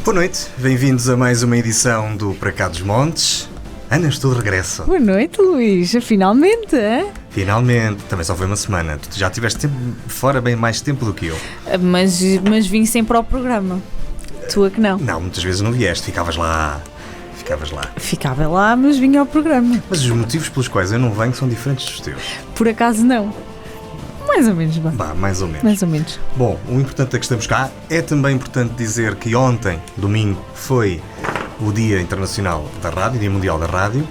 Boa noite, bem-vindos a mais uma edição do Para Cá dos Montes. Ana, estou de regresso. Boa noite, Luís, finalmente, hein? Finalmente, também só foi uma semana. Tu já tiveste fora bem mais tempo do que eu. Mas vim sempre ao programa. Tu é que não? Não, muitas vezes não vieste, ficavas lá. Ficava lá, mas vinha ao programa. Mas os motivos pelos quais eu não venho são diferentes dos teus. Por acaso não. Mais ou menos, bem. Mais ou menos. Mais ou menos. Bom, o importante é que estamos cá. É também importante dizer que ontem, domingo, foi o Dia Internacional da Rádio, Dia Mundial da Rádio.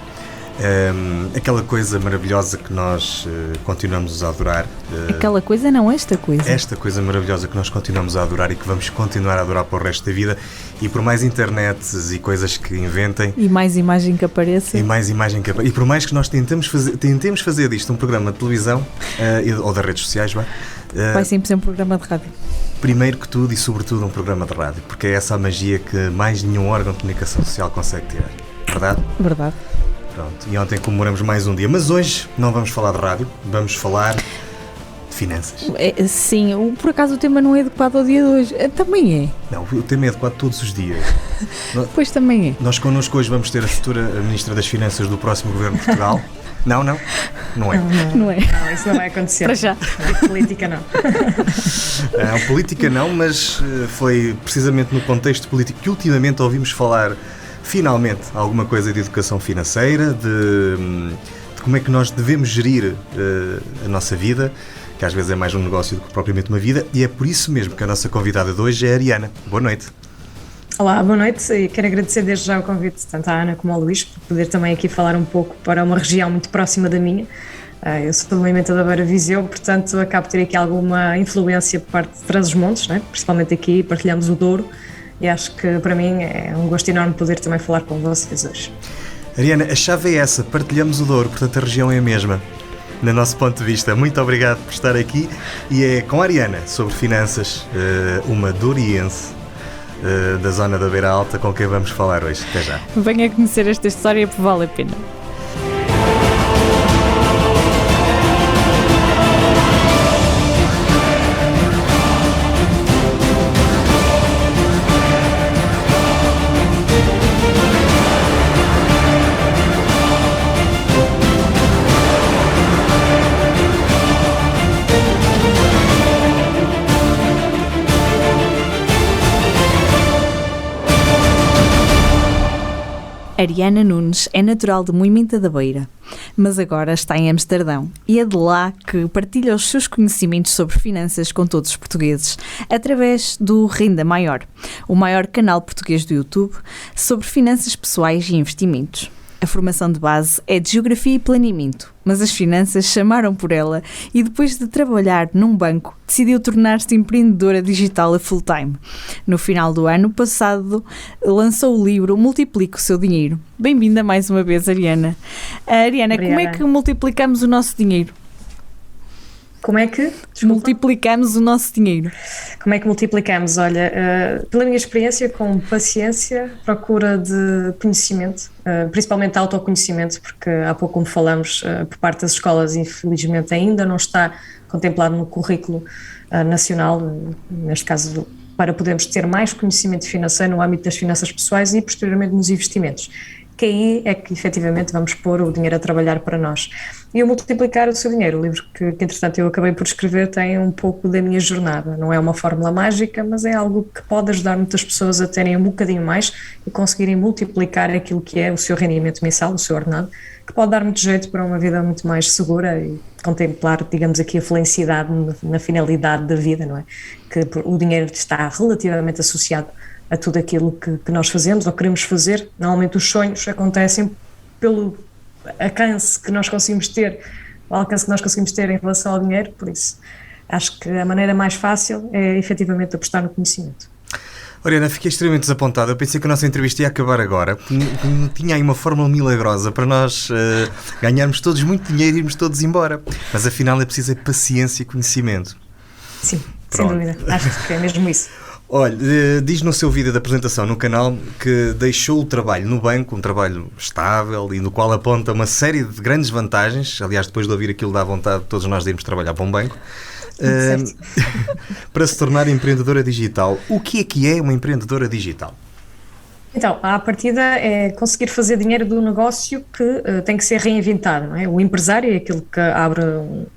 Aquela coisa maravilhosa que nós continuamos a adorar. Aquela coisa não, esta coisa. Esta coisa maravilhosa que nós continuamos a adorar e que vamos continuar a adorar para o resto da vida. E por mais internets e coisas que inventem... E mais imagem que apareça. E por mais que nós tentemos fazer disto um programa de televisão ou das redes sociais, vai sempre ser um programa de rádio. Primeiro que tudo e sobretudo um programa de rádio, porque é essa a magia que mais nenhum órgão de comunicação social consegue ter. Verdade? Verdade. Pronto, e ontem comemoramos mais um dia, mas hoje não vamos falar de rádio, vamos falar de finanças. Sim, por acaso o tema não é adequado ao dia de hoje. Também é. Não, o tema é adequado todos os dias. Pois também é. Nós connosco hoje vamos ter a futura Ministra das Finanças do próximo Governo de Portugal. Não é. Não é. Não, isso não vai acontecer. Para já. Política não. Política não, mas foi precisamente no contexto político que ultimamente ouvimos falar finalmente alguma coisa de educação financeira, de como é que nós devemos gerir a nossa vida, que às vezes é mais um negócio do que propriamente uma vida, e é por isso mesmo que a nossa convidada de hoje é a Ariana. Boa noite. Olá, boa noite, e quero agradecer desde já o convite tanto à Ana como ao Luís por poder também aqui falar um pouco para uma região muito próxima da minha. Eu sou do movimento da Beira Viseu, portanto acabo de ter aqui alguma influência por parte de Trás-os-Montes, né? Principalmente aqui partilhamos o Douro, e acho que para mim é um gosto enorme poder também falar com vocês hoje. Ariana, a chave é essa, partilhamos o Douro, portanto a região é a mesma, no nosso ponto de vista. Muito obrigado por estar aqui, e é com a Ariana sobre finanças, uma douriense da zona da Beira Alta, com quem vamos falar hoje. Até já. Venha conhecer esta história porque vale a pena. Ariana Nunes é natural de Moimenta da Beira, mas agora está em Amsterdão e é de lá que partilha os seus conhecimentos sobre finanças com todos os portugueses, através do Renda Maior, o maior canal português do YouTube sobre finanças pessoais e investimentos. A formação de base é de Geografia e Planeamento, mas as finanças chamaram por ela e depois de trabalhar num banco, decidiu tornar-se empreendedora digital a full time. No final do ano passado, lançou o livro Multiplique o Seu Dinheiro. Bem-vinda mais uma vez, Ariana. Ariana, Obrigada. Como é que multiplicamos o nosso dinheiro? Como é que? Multiplicamos o nosso dinheiro. Como é que multiplicamos? Olha, pela minha experiência, com paciência, procura de conhecimento, principalmente autoconhecimento, porque há pouco, como falamos, por parte das escolas, infelizmente ainda não está contemplado no currículo nacional, neste caso, para podermos ter mais conhecimento financeiro no âmbito das finanças pessoais e, posteriormente, nos investimentos. Que aí é que efetivamente vamos pôr o dinheiro a trabalhar para nós. E o Multiplicar o Seu Dinheiro, o livro que entretanto eu acabei por escrever, tem um pouco da minha jornada. Não é uma fórmula mágica, mas é algo que pode ajudar muitas pessoas a terem um bocadinho mais e conseguirem multiplicar aquilo que é o seu rendimento mensal, o seu ordenado, que pode dar muito jeito para uma vida muito mais segura e contemplar, digamos aqui, a felicidade na finalidade da vida, não é? Que o dinheiro está relativamente associado a tudo aquilo que nós fazemos ou queremos fazer. Normalmente os sonhos acontecem pelo alcance que nós conseguimos ter, o alcance que nós conseguimos ter em relação ao dinheiro, por isso acho que a maneira mais fácil é efetivamente apostar no conhecimento. Oriana, fiquei extremamente desapontada. Eu pensei que a nossa entrevista ia acabar agora. Tinha aí uma fórmula milagrosa para nós ganharmos todos muito dinheiro e irmos todos embora. Mas afinal é preciso paciência e conhecimento. Sim, Pronto. sem dúvida. Acho que é mesmo isso. Olha, diz no seu vídeo de apresentação no canal que deixou o trabalho no banco, um trabalho estável e no qual aponta uma série de grandes vantagens. Aliás, depois de ouvir aquilo dá vontade de todos nós de irmos trabalhar para um banco. Certo. Para se tornar empreendedora digital. O que é uma empreendedora digital? Então, à partida é conseguir fazer dinheiro do negócio que tem que ser reinventado, não é? O empresário é aquele que abre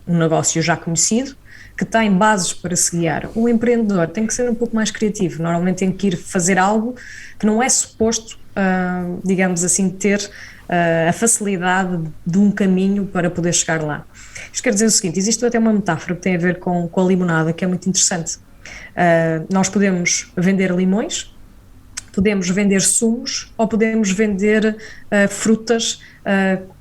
um negócio já conhecido, que tem bases para se guiar. O empreendedor tem que ser um pouco mais criativo, normalmente tem que ir fazer algo que não é suposto, digamos assim, ter a facilidade de um caminho para poder chegar lá. Isto quer dizer o seguinte, existe até uma metáfora que tem a ver com a limonada, que é muito interessante. Nós podemos vender limões, podemos vender sumos ou podemos vender frutas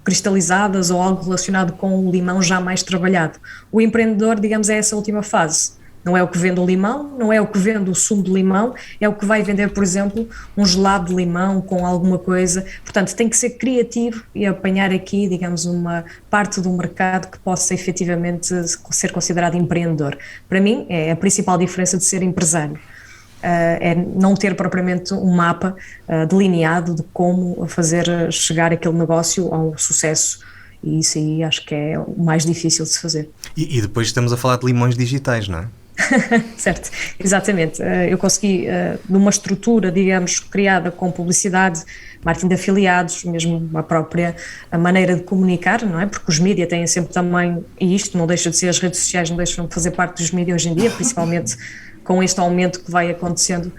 cristalizadas ou algo relacionado com o limão já mais trabalhado. O empreendedor, digamos, é essa última fase. Não é o que vende o limão, não é o que vende o sumo de limão, é o que vai vender, por exemplo, um gelado de limão com alguma coisa. Portanto, tem que ser criativo e apanhar aqui, digamos, uma parte do mercado que possa efetivamente ser considerado empreendedor. Para mim, é a principal diferença de ser empresário. É não ter propriamente um mapa delineado de como fazer chegar aquele negócio ao sucesso, e isso aí acho que é o mais difícil de se fazer. E depois estamos a falar de limões digitais, não é? Certo, exatamente. Eu consegui, numa estrutura, digamos, criada com publicidade, marketing de afiliados, mesmo a maneira de comunicar, não é? Porque os mídias têm sempre também, e isto não deixa de ser, as redes sociais não deixam de fazer parte dos mídias hoje em dia, principalmente com este aumento que vai acontecendo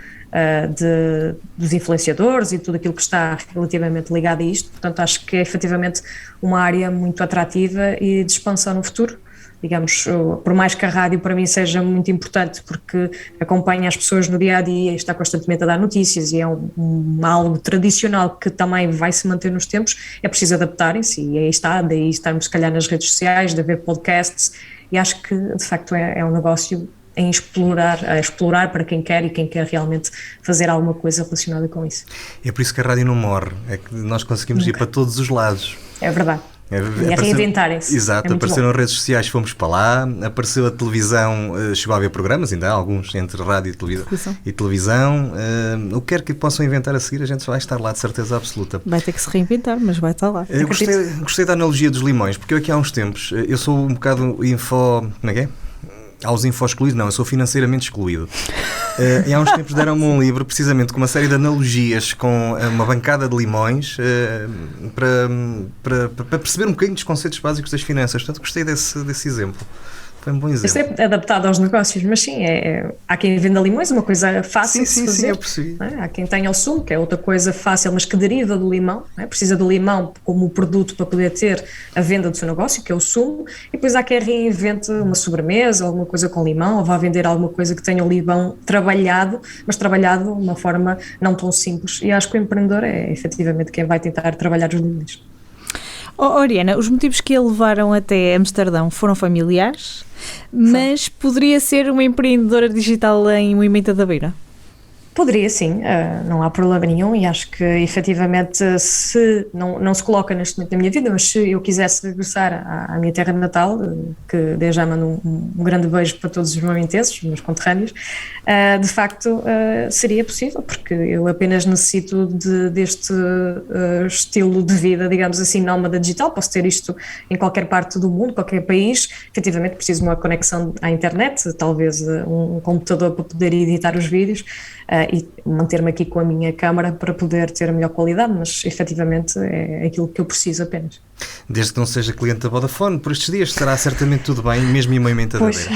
dos influenciadores e tudo aquilo que está relativamente ligado a isto. Portanto, acho que é efetivamente uma área muito atrativa e de expansão no futuro. Digamos, por mais que a rádio para mim seja muito importante, porque acompanha as pessoas no dia-a-dia e está constantemente a dar notícias e é algo tradicional que também vai se manter nos tempos, é preciso adaptarem-se e aí está, daí estarmos se calhar nas redes sociais, de haver podcasts, e acho que de facto é um negócio a explorar para quem quer e quem quer realmente fazer alguma coisa relacionada com isso. É por isso que a rádio não morre, é que nós conseguimos ir para todos os lados. É verdade. E a reinventarem-se. Exato, apareceram redes sociais, fomos para lá, apareceu a televisão, chegou a haver programas, ainda há alguns entre rádio e televisão. O que quer que possam inventar a seguir, a gente vai estar lá de certeza absoluta. Vai ter que se reinventar, mas vai estar lá. Eu gostei da analogia dos limões, porque eu aqui há uns tempos, eu sou um bocado como é que é? Aos excluídos, não, eu sou financeiramente excluído. E há uns tempos deram-me um livro, precisamente com uma série de analogias com uma bancada de limões para perceber um bocadinho dos conceitos básicos das finanças. Portanto, gostei desse exemplo. Foi um bom exemplo. Isto é adaptado aos negócios, mas sim, há quem venda limões, uma coisa fácil de se fazer. Sim, eu percebi. Há quem tenha o sumo, que é outra coisa fácil, mas que deriva do limão. Precisa do limão como produto para poder ter a venda do seu negócio, que é o sumo, e depois há quem reinvente uma sobremesa, alguma coisa com limão, ou vá vender alguma coisa que tenha o limão trabalhado, mas trabalhado de uma forma não tão simples. E acho que o empreendedor é efetivamente quem vai tentar trabalhar os limões. Oriana, os motivos que a levaram até Amsterdão foram familiares, mas poderia ser uma empreendedora digital em Moimenta da Beira? Poderia, sim, não há problema nenhum, e acho que efetivamente se não se coloca neste momento na minha vida, mas se eu quisesse regressar à minha terra natal, que desde já mando um grande beijo para todos os momentenses, meus conterrâneos, de facto seria possível, porque eu apenas necessito deste estilo de vida, digamos assim, nómada digital. Posso ter isto em qualquer parte do mundo, qualquer país. Efetivamente preciso de uma conexão à internet, talvez um computador para poder editar os vídeos, e manter-me aqui com a minha câmara para poder ter a melhor qualidade, mas efetivamente é aquilo que eu preciso apenas. Desde que não seja cliente da Vodafone, por estes dias estará certamente tudo bem, mesmo em Moimenta da Beira.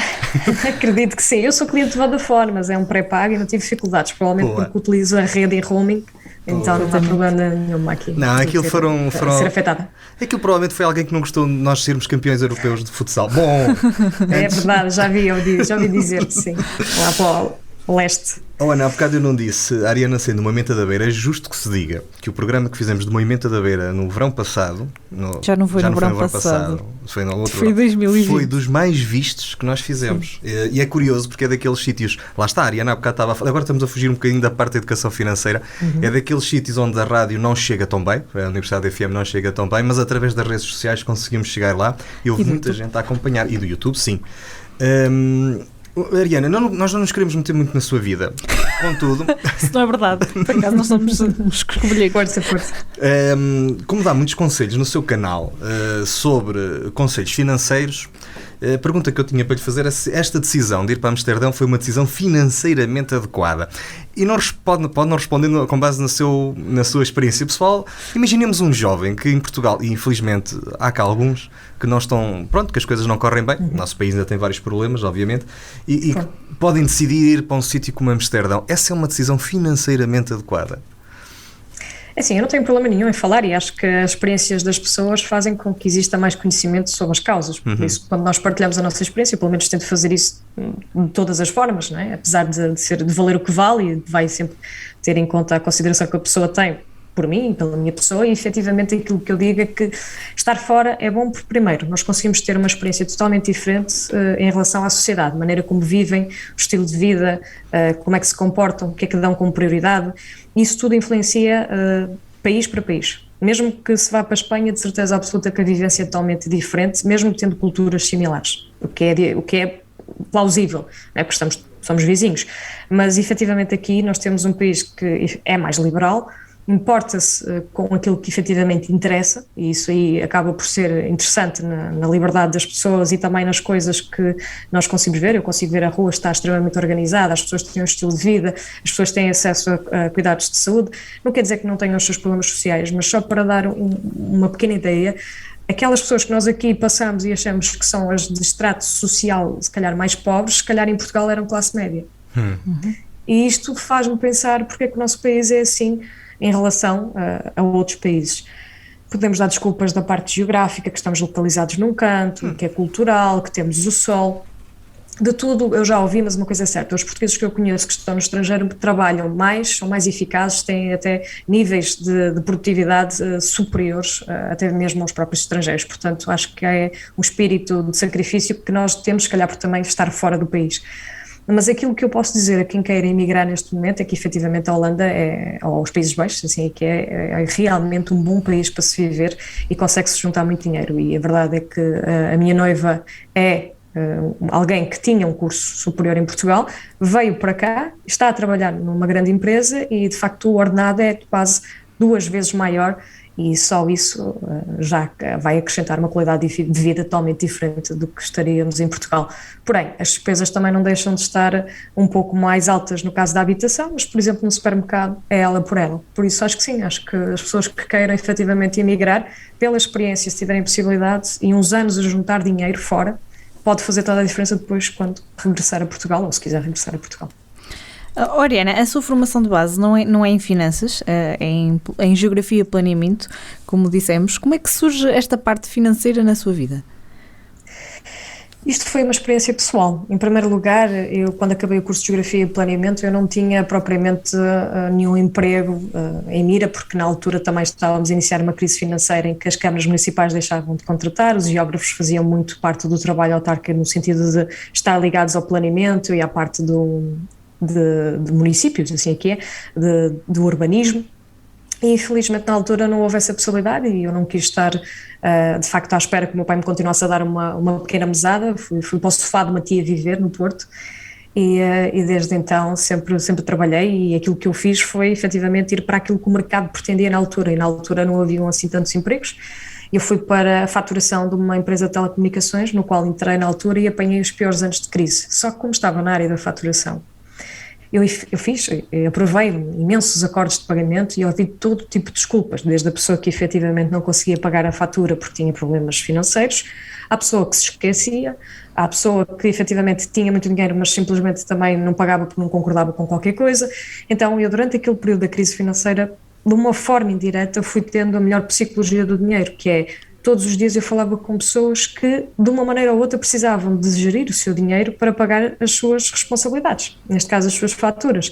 Acredito que sim. Eu sou cliente da Vodafone, mas é um pré-pago e não tive dificuldades, provavelmente porque utilizo a rede em roaming. Então não há problema nenhum aqui. Não, aquilo foram ser afetada. Aquilo provavelmente foi alguém que não gostou de nós sermos campeões europeus de futsal. Bom, é verdade, já ouvi dizer que sim. Lá para o leste. Ana, há bocado eu não disse, a Ariana sendo Moimenta da Beira, é justo que se diga que o programa que fizemos de Moimenta da Beira no verão passado, já não foi no verão passado, foi no outro foi 2020. Foi dos mais vistos que nós fizemos. E é curioso porque é daqueles sítios, lá está, a Ariana há bocado estava a falar, agora estamos a fugir um bocadinho da parte da educação financeira, é daqueles sítios onde a rádio não chega tão bem, a Universidade FM não chega tão bem, mas através das redes sociais conseguimos chegar lá e houve muita gente a acompanhar, e do YouTube, sim. Ariana, nós não nos queremos meter muito na sua vida, contudo... Isso não é verdade, por acaso nós somos uns escolher. Força. Como dá muitos conselhos no seu canal sobre conselhos financeiros, A pergunta que eu tinha para lhe fazer é se esta decisão de ir para Amsterdão foi uma decisão financeiramente adequada. E não pode não responder com base na sua experiência pessoal. Imaginemos um jovem que em Portugal, e infelizmente há cá alguns, que não estão, que as coisas não correm bem, o nosso país ainda tem vários problemas, obviamente, e que podem decidir ir para um sítio como Amsterdão. Essa é uma decisão financeiramente adequada? É assim, eu não tenho problema nenhum em falar e acho que as experiências das pessoas fazem com que exista mais conhecimento sobre as causas. Por isso, quando nós partilhamos a nossa experiência, pelo menos tento fazer isso de todas as formas, não é? Apesar de valer o que vale, e vai sempre ter em conta a consideração que a pessoa tem por mim, pela minha pessoa, e efetivamente aquilo que eu digo é que estar fora é bom porque, primeiro, nós conseguimos ter uma experiência totalmente diferente em relação à sociedade, a maneira como vivem, o estilo de vida, como é que se comportam, o que é que dão como prioridade. Isso tudo influencia país para país. Mesmo que se vá para a Espanha, de certeza absoluta que a vivência é totalmente diferente, mesmo tendo culturas similares, o que é plausível, não é? Porque somos vizinhos. Mas, efetivamente, aqui nós temos um país que é mais liberal, importa-se com aquilo que efetivamente interessa, e isso aí acaba por ser interessante na liberdade das pessoas e também nas coisas que nós conseguimos ver. Eu consigo ver a rua está extremamente organizada, as pessoas têm um estilo de vida, as pessoas têm acesso a cuidados de saúde. Não quer dizer que não tenham os seus problemas sociais, mas só para dar uma pequena ideia, aquelas pessoas que nós aqui passamos e achamos que são as de extrato social, se calhar mais pobres, se calhar em Portugal eram classe média. E isto faz-me pensar porque é que o nosso país é assim em relação a outros países. Podemos dar desculpas da parte geográfica, que estamos localizados num canto, que é cultural, que temos o sol. De tudo eu já ouvi, mas uma coisa é certa, os portugueses que eu conheço que estão no estrangeiro trabalham mais, são mais eficazes, têm até níveis de produtividade superiores até mesmo aos próprios estrangeiros. Portanto, acho que é um espírito de sacrifício que nós temos, se calhar por também estar fora do país. Mas aquilo que eu posso dizer a quem queira emigrar neste momento é que efetivamente a Holanda, ou os Países Baixos, assim, que é realmente um bom país para se viver e consegue-se juntar muito dinheiro. E a verdade é que a minha noiva é alguém que tinha um curso superior em Portugal, veio para cá, está a trabalhar numa grande empresa e de facto o ordenado é quase 2 vezes maior. E só isso já vai acrescentar uma qualidade de vida totalmente diferente do que estaríamos em Portugal. Porém, as despesas também não deixam de estar um pouco mais altas no caso da habitação, mas, por exemplo, no supermercado é ela por ela. Por isso, acho que sim, acho que as pessoas que queiram efetivamente emigrar, pela experiência, se tiverem possibilidade e uns anos a juntar dinheiro fora, pode fazer toda a diferença depois quando regressar a Portugal, ou se quiser regressar a Portugal. Oriana, a sua formação de base não é em finanças, é em geografia e planeamento, como dissemos. Como é que surge esta parte financeira na sua vida? Isto foi uma experiência pessoal. Em primeiro lugar, eu quando acabei o curso de Geografia e Planeamento, eu não tinha propriamente nenhum emprego em mira, porque na altura também estávamos a iniciar uma crise financeira em que as câmaras municipais deixavam de contratar, os geógrafos faziam muito parte do trabalho autárquico no sentido de estar ligados ao planeamento e à parte de municípios, assim aqui é, do urbanismo. E infelizmente na altura não houve essa possibilidade e eu não quis estar de facto à espera que o meu pai me continuasse a dar uma pequena mesada. Fui para o sofá de uma tia viver no Porto e desde então sempre trabalhei, e aquilo que eu fiz foi efetivamente ir para aquilo que o mercado pretendia na altura, e na altura não haviam assim tantos empregos. Eu fui para a faturação de uma empresa de telecomunicações, no qual entrei na altura e apanhei os piores anos de crise. Só que como estava na área da faturação, eu aprovei imensos acordos de pagamento e ouvi todo tipo de desculpas, desde a pessoa que efetivamente não conseguia pagar a fatura porque tinha problemas financeiros, à pessoa que se esquecia, à pessoa que efetivamente tinha muito dinheiro mas simplesmente também não pagava porque não concordava com qualquer coisa. Então eu, durante aquele período da crise financeira, de uma forma indireta, fui tendo a melhor psicologia do dinheiro, que é: todos os dias eu falava com pessoas que, de uma maneira ou outra, precisavam de gerir o seu dinheiro para pagar as suas responsabilidades, neste caso as suas faturas.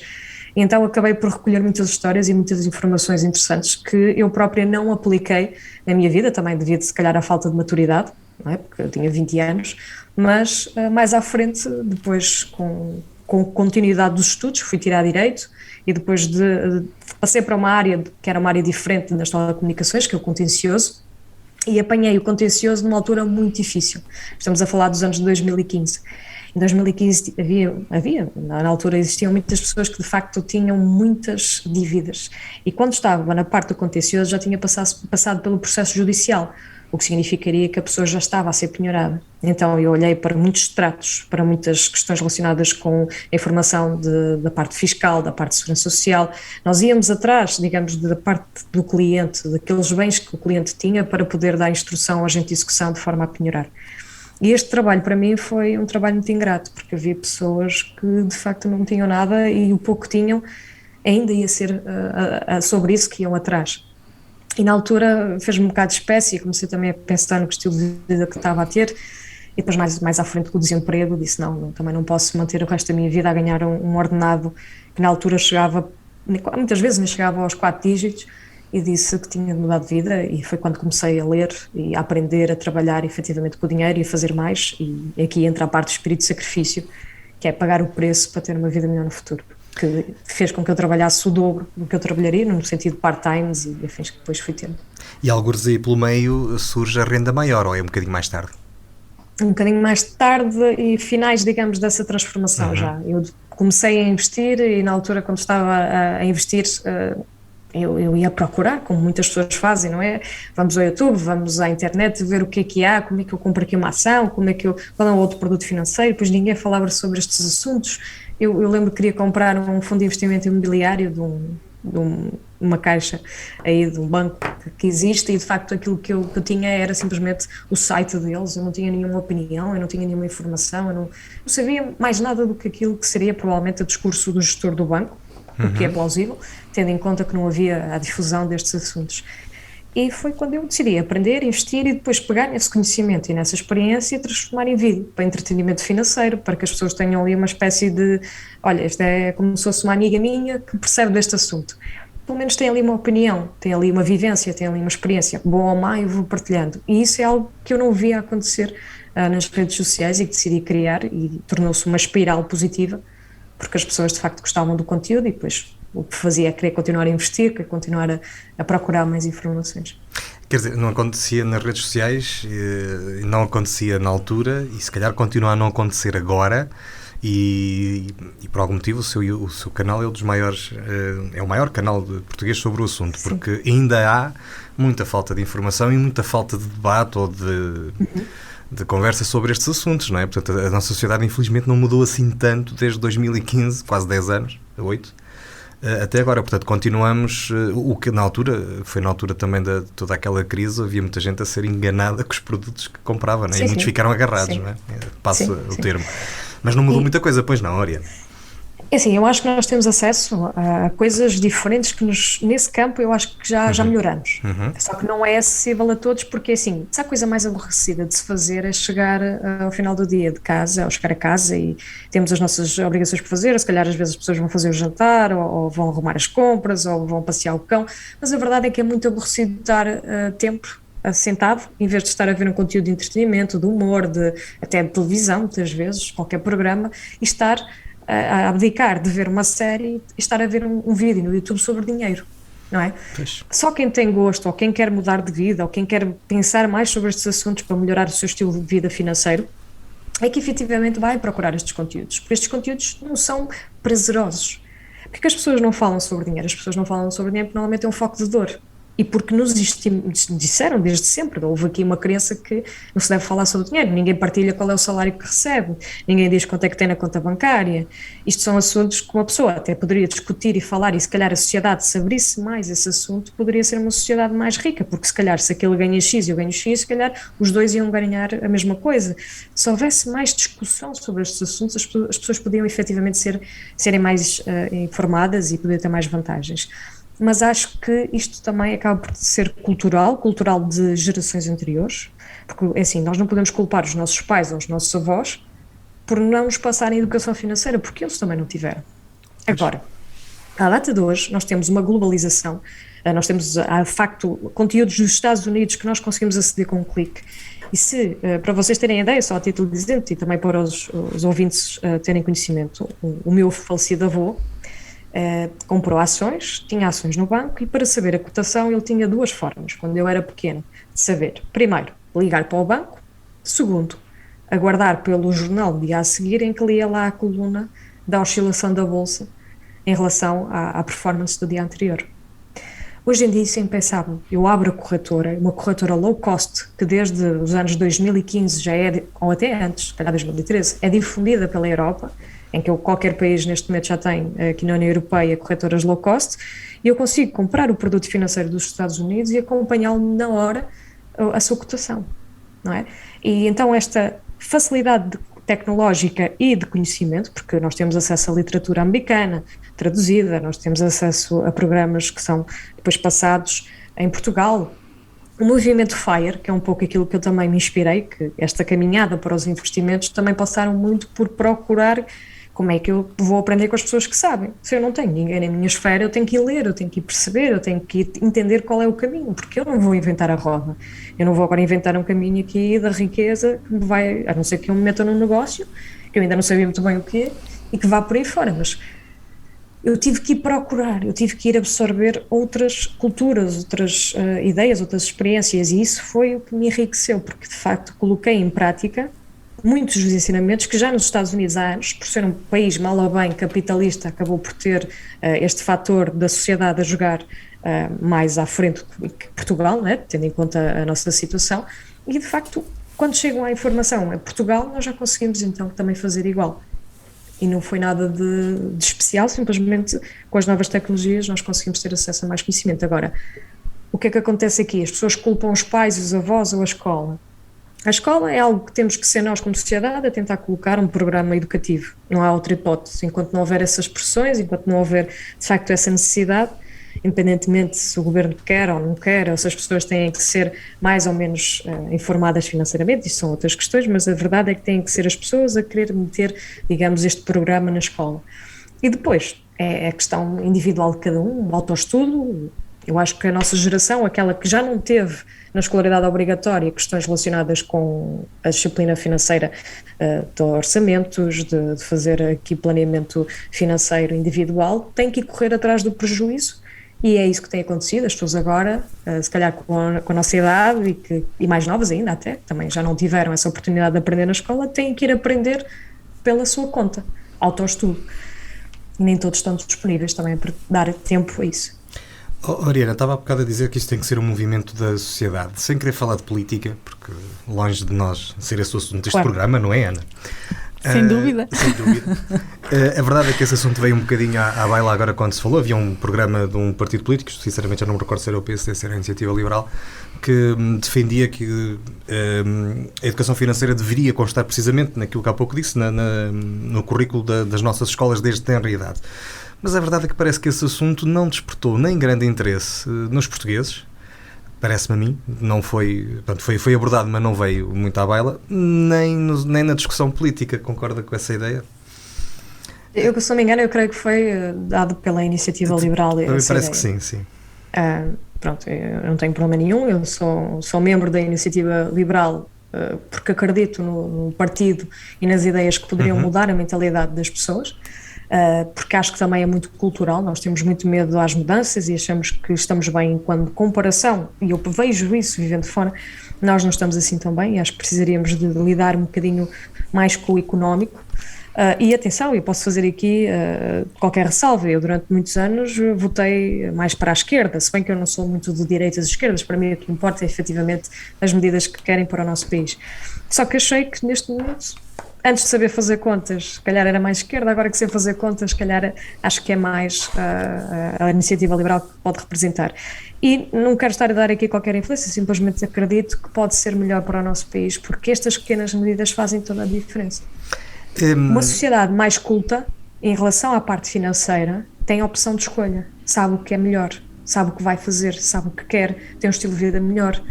E então acabei por recolher muitas histórias e muitas informações interessantes que eu própria não apliquei na minha vida, também devido, se calhar, à falta de maturidade, não é? Porque eu tinha 20 anos, mas mais à frente, depois com continuidade dos estudos, fui tirar Direito e depois passei para uma área que era uma área diferente das telecomunicações, que é o contencioso, e apanhei o contencioso numa altura muito difícil. Estamos a falar dos anos de 2015. Em 2015 na altura existiam muitas pessoas que de facto tinham muitas dívidas, e quando estava na parte do contencioso já tinha passado pelo processo judicial, o que significaria que a pessoa já estava a ser penhorada. Então eu olhei para muitos extratos, para muitas questões relacionadas com a informação da parte fiscal, da parte de segurança social. Nós íamos atrás, digamos, da parte do cliente, daqueles bens que o cliente tinha para poder dar instrução ao agente de execução de forma a penhorar. E este trabalho para mim foi um trabalho muito ingrato, porque havia pessoas que de facto não tinham nada e o pouco que tinham ainda ia ser sobre isso que iam atrás. E na altura fez-me um bocado de espécie, comecei também a pensar no estilo de vida que estava a ter, e depois mais à frente com o desemprego disse também não posso manter o resto da minha vida a ganhar um ordenado que na altura chegava, muitas vezes nem chegava aos 4 dígitos, e disse que tinha de mudar de vida, e foi quando comecei a ler e a aprender a trabalhar efetivamente com o dinheiro e a fazer mais, e aqui entra a parte do espírito de sacrifício, que é pagar o preço para ter uma vida melhor no futuro, que fez com que eu trabalhasse o dobro do que eu trabalharia, no sentido de part-times e afins que depois fui tendo. E algures aí pelo meio surge a renda maior, ou é um bocadinho mais tarde? Um bocadinho mais tarde e finais, digamos, dessa transformação já. Eu comecei a investir e na altura quando estava a investir eu ia procurar, como muitas pessoas fazem, não é? Vamos ao YouTube, vamos à internet ver o que há, como é que eu compro aqui uma ação, qual é o outro produto financeiro, pois ninguém falava sobre estes assuntos. Eu lembro que queria comprar um fundo de investimento imobiliário de uma caixa aí de um banco que existe, e de facto aquilo que eu tinha era simplesmente o site deles. Eu não tinha nenhuma opinião, eu não tinha nenhuma informação, eu não sabia mais nada do que aquilo que seria provavelmente o discurso do gestor do banco, o que é plausível, tendo em conta que não havia a difusão destes assuntos. E foi quando eu decidi aprender, investir e depois pegar nesse conhecimento e nessa experiência e transformar em vídeo, para entretenimento financeiro, para que as pessoas tenham ali uma espécie de, olha, esta é como se fosse uma amiga minha que percebe deste assunto. Pelo menos tem ali uma opinião, tem ali uma vivência, tem ali uma experiência, boa ou má, eu vou partilhando. E isso é algo que eu não via acontecer nas redes sociais e que decidi criar, e tornou-se uma espiral positiva, porque as pessoas de facto gostavam do conteúdo e depois o que fazia é querer continuar a investir, querer continuar a procurar mais informações. Quer dizer, não acontecia nas redes sociais, não acontecia na altura e se calhar continua a não acontecer agora, e por algum motivo o seu canal é um dos maiores, é o maior canal de português sobre o assunto. Sim. Porque ainda há muita falta de informação e muita falta de debate ou de conversa sobre estes assuntos, não é? Portanto, a nossa sociedade infelizmente não mudou assim tanto desde 2015, quase 10 anos, 8, até agora. Portanto, continuamos, o que foi na altura também de toda aquela crise, havia muita gente a ser enganada com os produtos que comprava, não é? E muitos ficaram agarrados, não é? Passa o termo. Mas não mudou muita coisa, pois não, Oriana? É assim, eu acho que nós temos acesso a coisas diferentes que nesse campo eu acho que já melhoramos. Só que não é acessível a todos, porque assim, se a coisa mais aborrecida de se fazer é chegar ao final do dia de casa, ou chegar a casa e temos as nossas obrigações por fazer, ou se calhar às vezes as pessoas vão fazer o jantar, ou vão arrumar as compras, ou vão passear o cão, mas a verdade é que é muito aborrecido estar tempo sentado, em vez de estar a ver um conteúdo de entretenimento, de humor, até de televisão, muitas vezes, qualquer programa, e estar a abdicar de ver uma série e estar a ver um vídeo no YouTube sobre dinheiro, não é? Pois. Só quem tem gosto, ou quem quer mudar de vida, ou quem quer pensar mais sobre estes assuntos para melhorar o seu estilo de vida financeiro, é que efetivamente vai procurar estes conteúdos, porque estes conteúdos não são prazerosos. Porque as pessoas não falam sobre dinheiro? As pessoas não falam sobre dinheiro porque normalmente é um foco de dor. E porque nos disseram desde sempre, houve aqui uma crença que não se deve falar sobre dinheiro, ninguém partilha qual é o salário que recebe, ninguém diz quanto é que tem na conta bancária. Isto são assuntos que uma pessoa até poderia discutir e falar, e se calhar a sociedade, se abrisse mais esse assunto, poderia ser uma sociedade mais rica, porque se calhar se aquele ganha X e eu ganho X, se calhar os dois iam ganhar a mesma coisa. Se houvesse mais discussão sobre estes assuntos, as pessoas podiam efetivamente serem mais informadas e poder ter mais vantagens. Mas acho que isto também acaba por ser cultural de gerações anteriores, porque assim, nós não podemos culpar os nossos pais ou os nossos avós por não nos passarem educação financeira, porque eles também não tiveram. Agora, à data de hoje, nós temos uma globalização, nós temos, de facto, conteúdos dos Estados Unidos que nós conseguimos aceder com um clique. E se, para vocês terem ideia, só a título de exemplo, e também para os ouvintes terem conhecimento, o meu falecido avô, comprou ações, tinha ações no banco, e para saber a cotação ele tinha duas formas, quando eu era pequeno, de saber. Primeiro, ligar para o banco. Segundo, aguardar pelo jornal do dia a seguir, em que lia lá a coluna da oscilação da bolsa em relação à performance do dia anterior. Hoje em dia isso é impensável. Eu abro a corretora, uma corretora low cost, que desde os anos 2015 já é, ou até antes, se calhar 2013, é difundida pela Europa, em que qualquer país neste momento já tem, aqui na União Europeia, corretoras low cost, e eu consigo comprar o produto financeiro dos Estados Unidos e acompanhá-lo na hora a sua cotação, não é? E então esta facilidade tecnológica e de conhecimento, porque nós temos acesso à literatura americana traduzida, nós temos acesso a programas que são depois passados em Portugal. O movimento FIRE, que é um pouco aquilo que eu também me inspirei, que esta caminhada para os investimentos também passaram muito por procurar como é que eu vou aprender com as pessoas que sabem. Se eu não tenho ninguém na minha esfera, eu tenho que ir ler, eu tenho que ir perceber, eu tenho que ir entender qual é o caminho, porque eu não vou inventar a roda. Eu não vou agora inventar um caminho aqui da riqueza que me vai, a não ser que eu me meta num negócio, que eu ainda não sabia muito bem o que é, e que vá por aí fora, mas eu tive que ir procurar, eu tive que ir absorver outras culturas, outras ideias, outras experiências, e isso foi o que me enriqueceu, porque de facto coloquei em prática muitos dos ensinamentos que já nos Estados Unidos há anos, por ser um país mal ou bem capitalista, acabou por ter este fator da sociedade a jogar mais à frente que Portugal, né, tendo em conta a nossa situação, e de facto, quando chegam à informação a Portugal, nós já conseguimos então também fazer igual. E não foi nada de especial, simplesmente com as novas tecnologias nós conseguimos ter acesso a mais conhecimento. Agora, o que é que acontece aqui? As pessoas culpam os pais, os avós ou a escola. A escola é algo que temos que ser nós como sociedade a tentar colocar um programa educativo. Não há outra hipótese. Enquanto não houver essas pressões, enquanto não houver de facto essa necessidade, independentemente se o governo quer ou não quer, ou se as pessoas têm que ser mais ou menos informadas financeiramente, isso são outras questões, mas a verdade é que têm que ser as pessoas a querer meter, digamos, este programa na escola. E depois, é a questão individual de cada um, o autoestudo. Eu acho que a nossa geração, aquela que já não teve na escolaridade obrigatória questões relacionadas com a disciplina financeira de orçamentos, de fazer aqui planeamento financeiro individual, tem que ir correr atrás do prejuízo, e é isso que tem acontecido. As pessoas agora, se calhar com a nossa idade e mais novas ainda até, também já não tiveram essa oportunidade de aprender na escola, têm que ir aprender pela sua conta, autoestudo. E nem todos estão disponíveis também para dar tempo a isso. Oriana, estava há bocado a dizer que isto tem que ser um movimento da sociedade, sem querer falar de política, porque longe de nós ser esse o assunto deste programa, não é, Ana? Sem dúvida. Sem dúvida. A verdade é que esse assunto veio um bocadinho à baila agora quando se falou. Havia um programa de um partido político, sinceramente já não me recordo se era o PSD, se era a Iniciativa Liberal, que defendia que a educação financeira deveria constar precisamente naquilo que há pouco disse, no currículo das nossas escolas desde tenra idade. Mas a verdade é que parece que esse assunto não despertou nem grande interesse nos portugueses, parece-me a mim, não foi, portanto, foi abordado, mas não veio muito à baila, nem na discussão política. Concorda com essa ideia? Eu, se não me engano, eu creio que foi dado pela Iniciativa Liberal. Parece que sim. Pronto, eu não tenho problema nenhum, eu sou membro da Iniciativa Liberal porque acredito no partido e nas ideias que poderiam mudar a mentalidade das pessoas. Porque acho que também é muito cultural, nós temos muito medo às mudanças e achamos que estamos bem quando comparação, e eu vejo isso vivendo fora, nós não estamos assim tão bem, e acho que precisaríamos de lidar um bocadinho mais com o económico. E atenção, eu posso fazer aqui qualquer ressalva, eu durante muitos anos votei mais para a esquerda, se bem que eu não sou muito de direitas e esquerdas, para mim o que importa é efetivamente as medidas que querem para o nosso país. Só que achei que neste momento, antes de saber fazer contas, se calhar era mais esquerda, agora que sei fazer contas, se calhar acho que é mais a Iniciativa Liberal que pode representar. E não quero estar a dar aqui qualquer influência, simplesmente acredito que pode ser melhor para o nosso país, porque estas pequenas medidas fazem toda a diferença. Uma sociedade mais culta, em relação à parte financeira, tem a opção de escolha, sabe o que é melhor, sabe o que vai fazer, sabe o que quer, tem um estilo de vida melhor.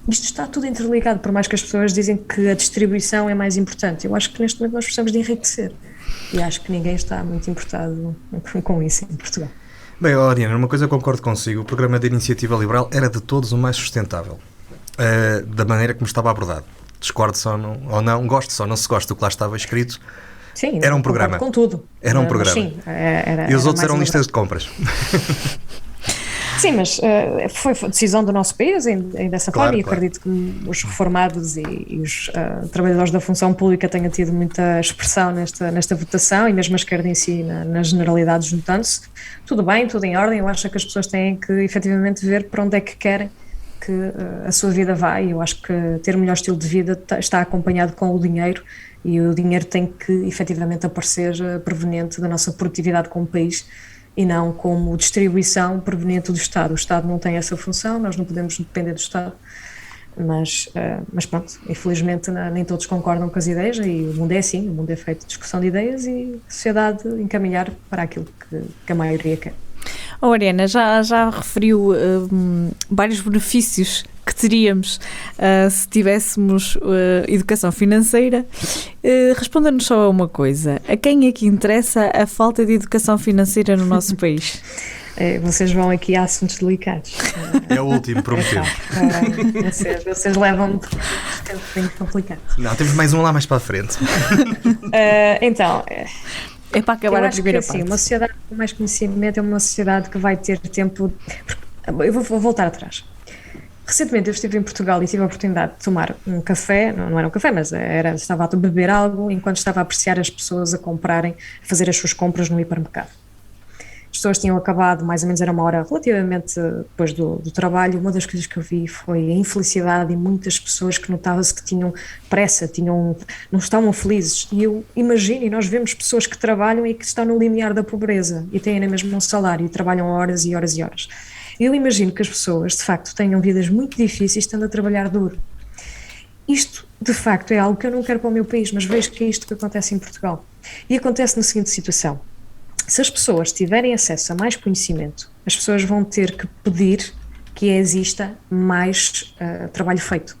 Isto está tudo interligado, por mais que as pessoas dizem que a distribuição é mais importante. Eu acho que neste momento nós precisamos de enriquecer. E acho que ninguém está muito importado com isso em Portugal. Bem, Oriana, uma coisa eu concordo consigo. O programa da Iniciativa Liberal era de todos o mais sustentável. Da maneira como estava abordado. Discordo só ou não, gosto só, não se gosta do que lá estava escrito. Sim, era um programa. Com tudo. Era um programa. Sim, e os outros eram listas de compras. Sim, mas foi decisão do nosso país dessa Claro, forma, e claro. acredito que os reformados e os trabalhadores da função pública tenham tido muita expressão nesta votação, e mesmo a esquerda em si, na generalidade, juntando-se. Tudo bem, tudo em ordem. Eu acho que as pessoas têm que efetivamente ver para onde é que querem que a sua vida vá, e eu acho que ter um melhor estilo de vida está acompanhado com o dinheiro, e o dinheiro tem que efetivamente aparecer proveniente da nossa produtividade como país, e não como distribuição proveniente do Estado. O Estado não tem essa função, nós não podemos depender do Estado, mas pronto, infelizmente nem todos concordam com as ideias, e o mundo é assim, o mundo é feito de discussão de ideias e a sociedade encaminhar para aquilo que a maioria quer. Ariana, já referiu vários benefícios que teríamos se tivéssemos educação financeira. Responda-nos só a uma coisa: a quem é que interessa a falta de educação financeira no nosso país? Vocês vão aqui a assuntos delicados. É o último, prometemos. Vocês levam-me é um bocadinho complicado. Não, temos mais um lá mais para a frente. Então, É para acabar a primeira parte. Sim, uma sociedade com mais conhecimento é uma sociedade que vai ter tempo. Eu vou voltar atrás. Recentemente eu estive em Portugal e tive a oportunidade de tomar um café, não era um café, mas estava a beber algo enquanto estava a apreciar as pessoas a comprarem, a fazer as suas compras no hipermercado. As pessoas tinham acabado, mais ou menos era uma hora relativamente depois do trabalho. Uma das coisas que eu vi foi a infelicidade, e muitas pessoas que notava-se que tinham pressa, não estavam felizes. E eu imagino, e nós vemos pessoas que trabalham e que estão no limiar da pobreza e têm ainda mesmo um salário e trabalham horas e horas e horas. Eu imagino que as pessoas, de facto, tenham vidas muito difíceis estando a trabalhar duro. Isto, de facto, é algo que eu não quero para o meu país, mas vejo que é isto que acontece em Portugal. E acontece na seguinte situação: se as pessoas tiverem acesso a mais conhecimento, as pessoas vão ter que pedir que exista mais trabalho feito.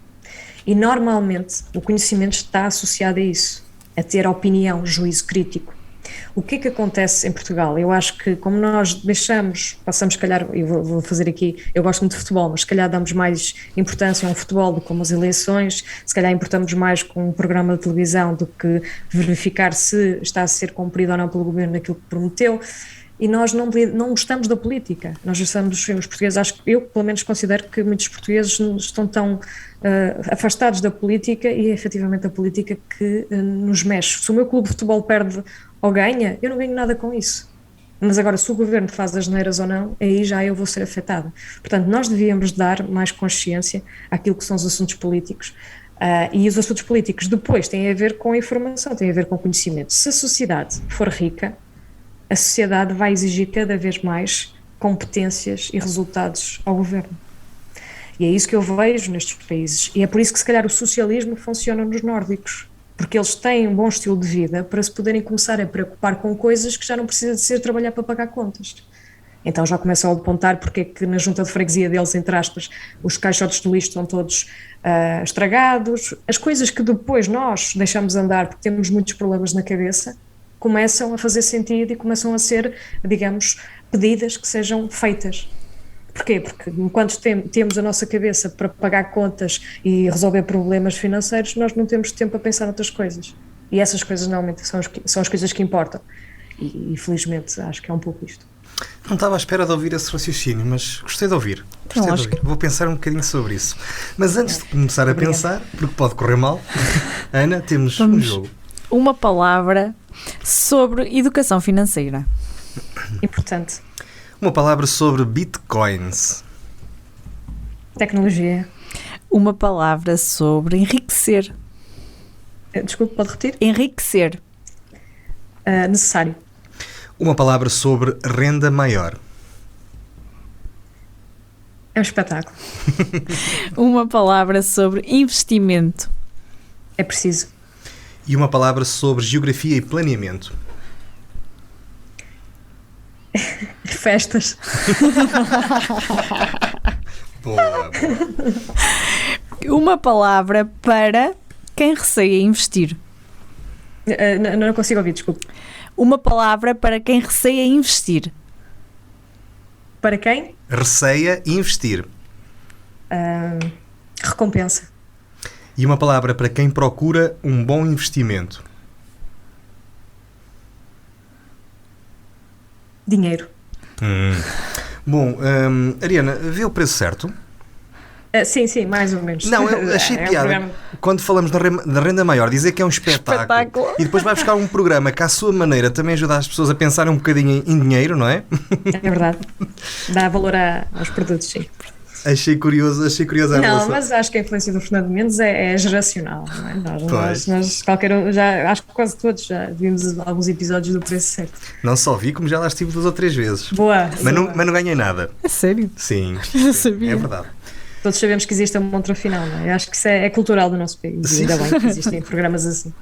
E normalmente o conhecimento está associado a isso, a ter opinião, juízo crítico. O que é que acontece em Portugal? Eu acho que, como nós passamos, se calhar, e vou fazer aqui, eu gosto muito de futebol, mas se calhar damos mais importância a um futebol do que a umas eleições, se calhar importamos mais com um programa de televisão do que verificar se está a ser cumprido ou não pelo governo aquilo que prometeu. E nós não gostamos da política. Nós gostamos, os portugueses, acho que eu pelo menos considero que muitos portugueses estão tão afastados da política, e é efetivamente a política que nos mexe. Se o meu clube de futebol perde ou ganha, eu não ganho nada com isso. Mas agora, se o governo faz as neiras ou não, aí já eu vou ser afetada. Portanto, nós devíamos dar mais consciência àquilo que são os assuntos políticos. E os assuntos políticos depois têm a ver com a informação, têm a ver com o conhecimento. Se a sociedade for rica, a sociedade vai exigir cada vez mais competências e resultados ao governo. E é isso que eu vejo nestes países. E é por isso que, se calhar, o socialismo funciona nos nórdicos, porque eles têm um bom estilo de vida para se poderem começar a preocupar com coisas que já não precisa de ser trabalhar para pagar contas. Então já começam a apontar porque é que na junta de freguesia deles, entre aspas, os caixotes de lixo estão todos estragados. As coisas que depois nós deixamos andar porque temos muitos problemas na cabeça começam a fazer sentido e começam a ser, digamos, pedidas que sejam feitas. Porquê? Porque enquanto temos a nossa cabeça para pagar contas e resolver problemas financeiros, nós não temos tempo a pensar noutras coisas. E essas coisas normalmente são as coisas que importam. E felizmente acho que é um pouco isto. Não estava à espera de ouvir esse raciocínio, mas gostei de ouvir. Vou pensar um bocadinho sobre isso. Mas antes de começar a pensar, porque pode correr mal, Ana, temos um jogo. Uma palavra sobre educação financeira. Importante. Uma palavra sobre bitcoins. Tecnologia. Uma palavra sobre enriquecer. Desculpe, pode repetir? Enriquecer. Necessário. Uma palavra sobre renda maior. É um espetáculo. Uma palavra sobre investimento. É preciso. E uma palavra sobre geografia e planeamento. Festas. Boa. Uma palavra para quem receia investir. Não consigo ouvir, desculpe. Uma palavra para quem receia investir. Para quem? Receia investir. Recompensa. E uma palavra para quem procura um bom investimento. Dinheiro. Bom, Ariana, vê o preço certo? Sim, mais ou menos. Não, eu achei piada. Quando falamos da renda maior, dizer que é um espetáculo. E depois vai buscar um programa que, à sua maneira, também ajuda as pessoas a pensarem um bocadinho em dinheiro, não é? É verdade. Dá valor aos produtos, sim. Achei curioso a relação. Não, mas acho que a influência do Fernando Mendes é geracional, não é? Nós qualquer um, acho que quase todos já vimos alguns episódios do Preço Certo. Não só vi, como já lá estive 2 ou 3 vezes. Boa. Mas não ganhei nada. É sério? Sim. Eu sabia. É verdade. Todos sabemos que existe a montra final, não é? Acho que isso é cultural do nosso país. Sim. E ainda bem que existem programas assim.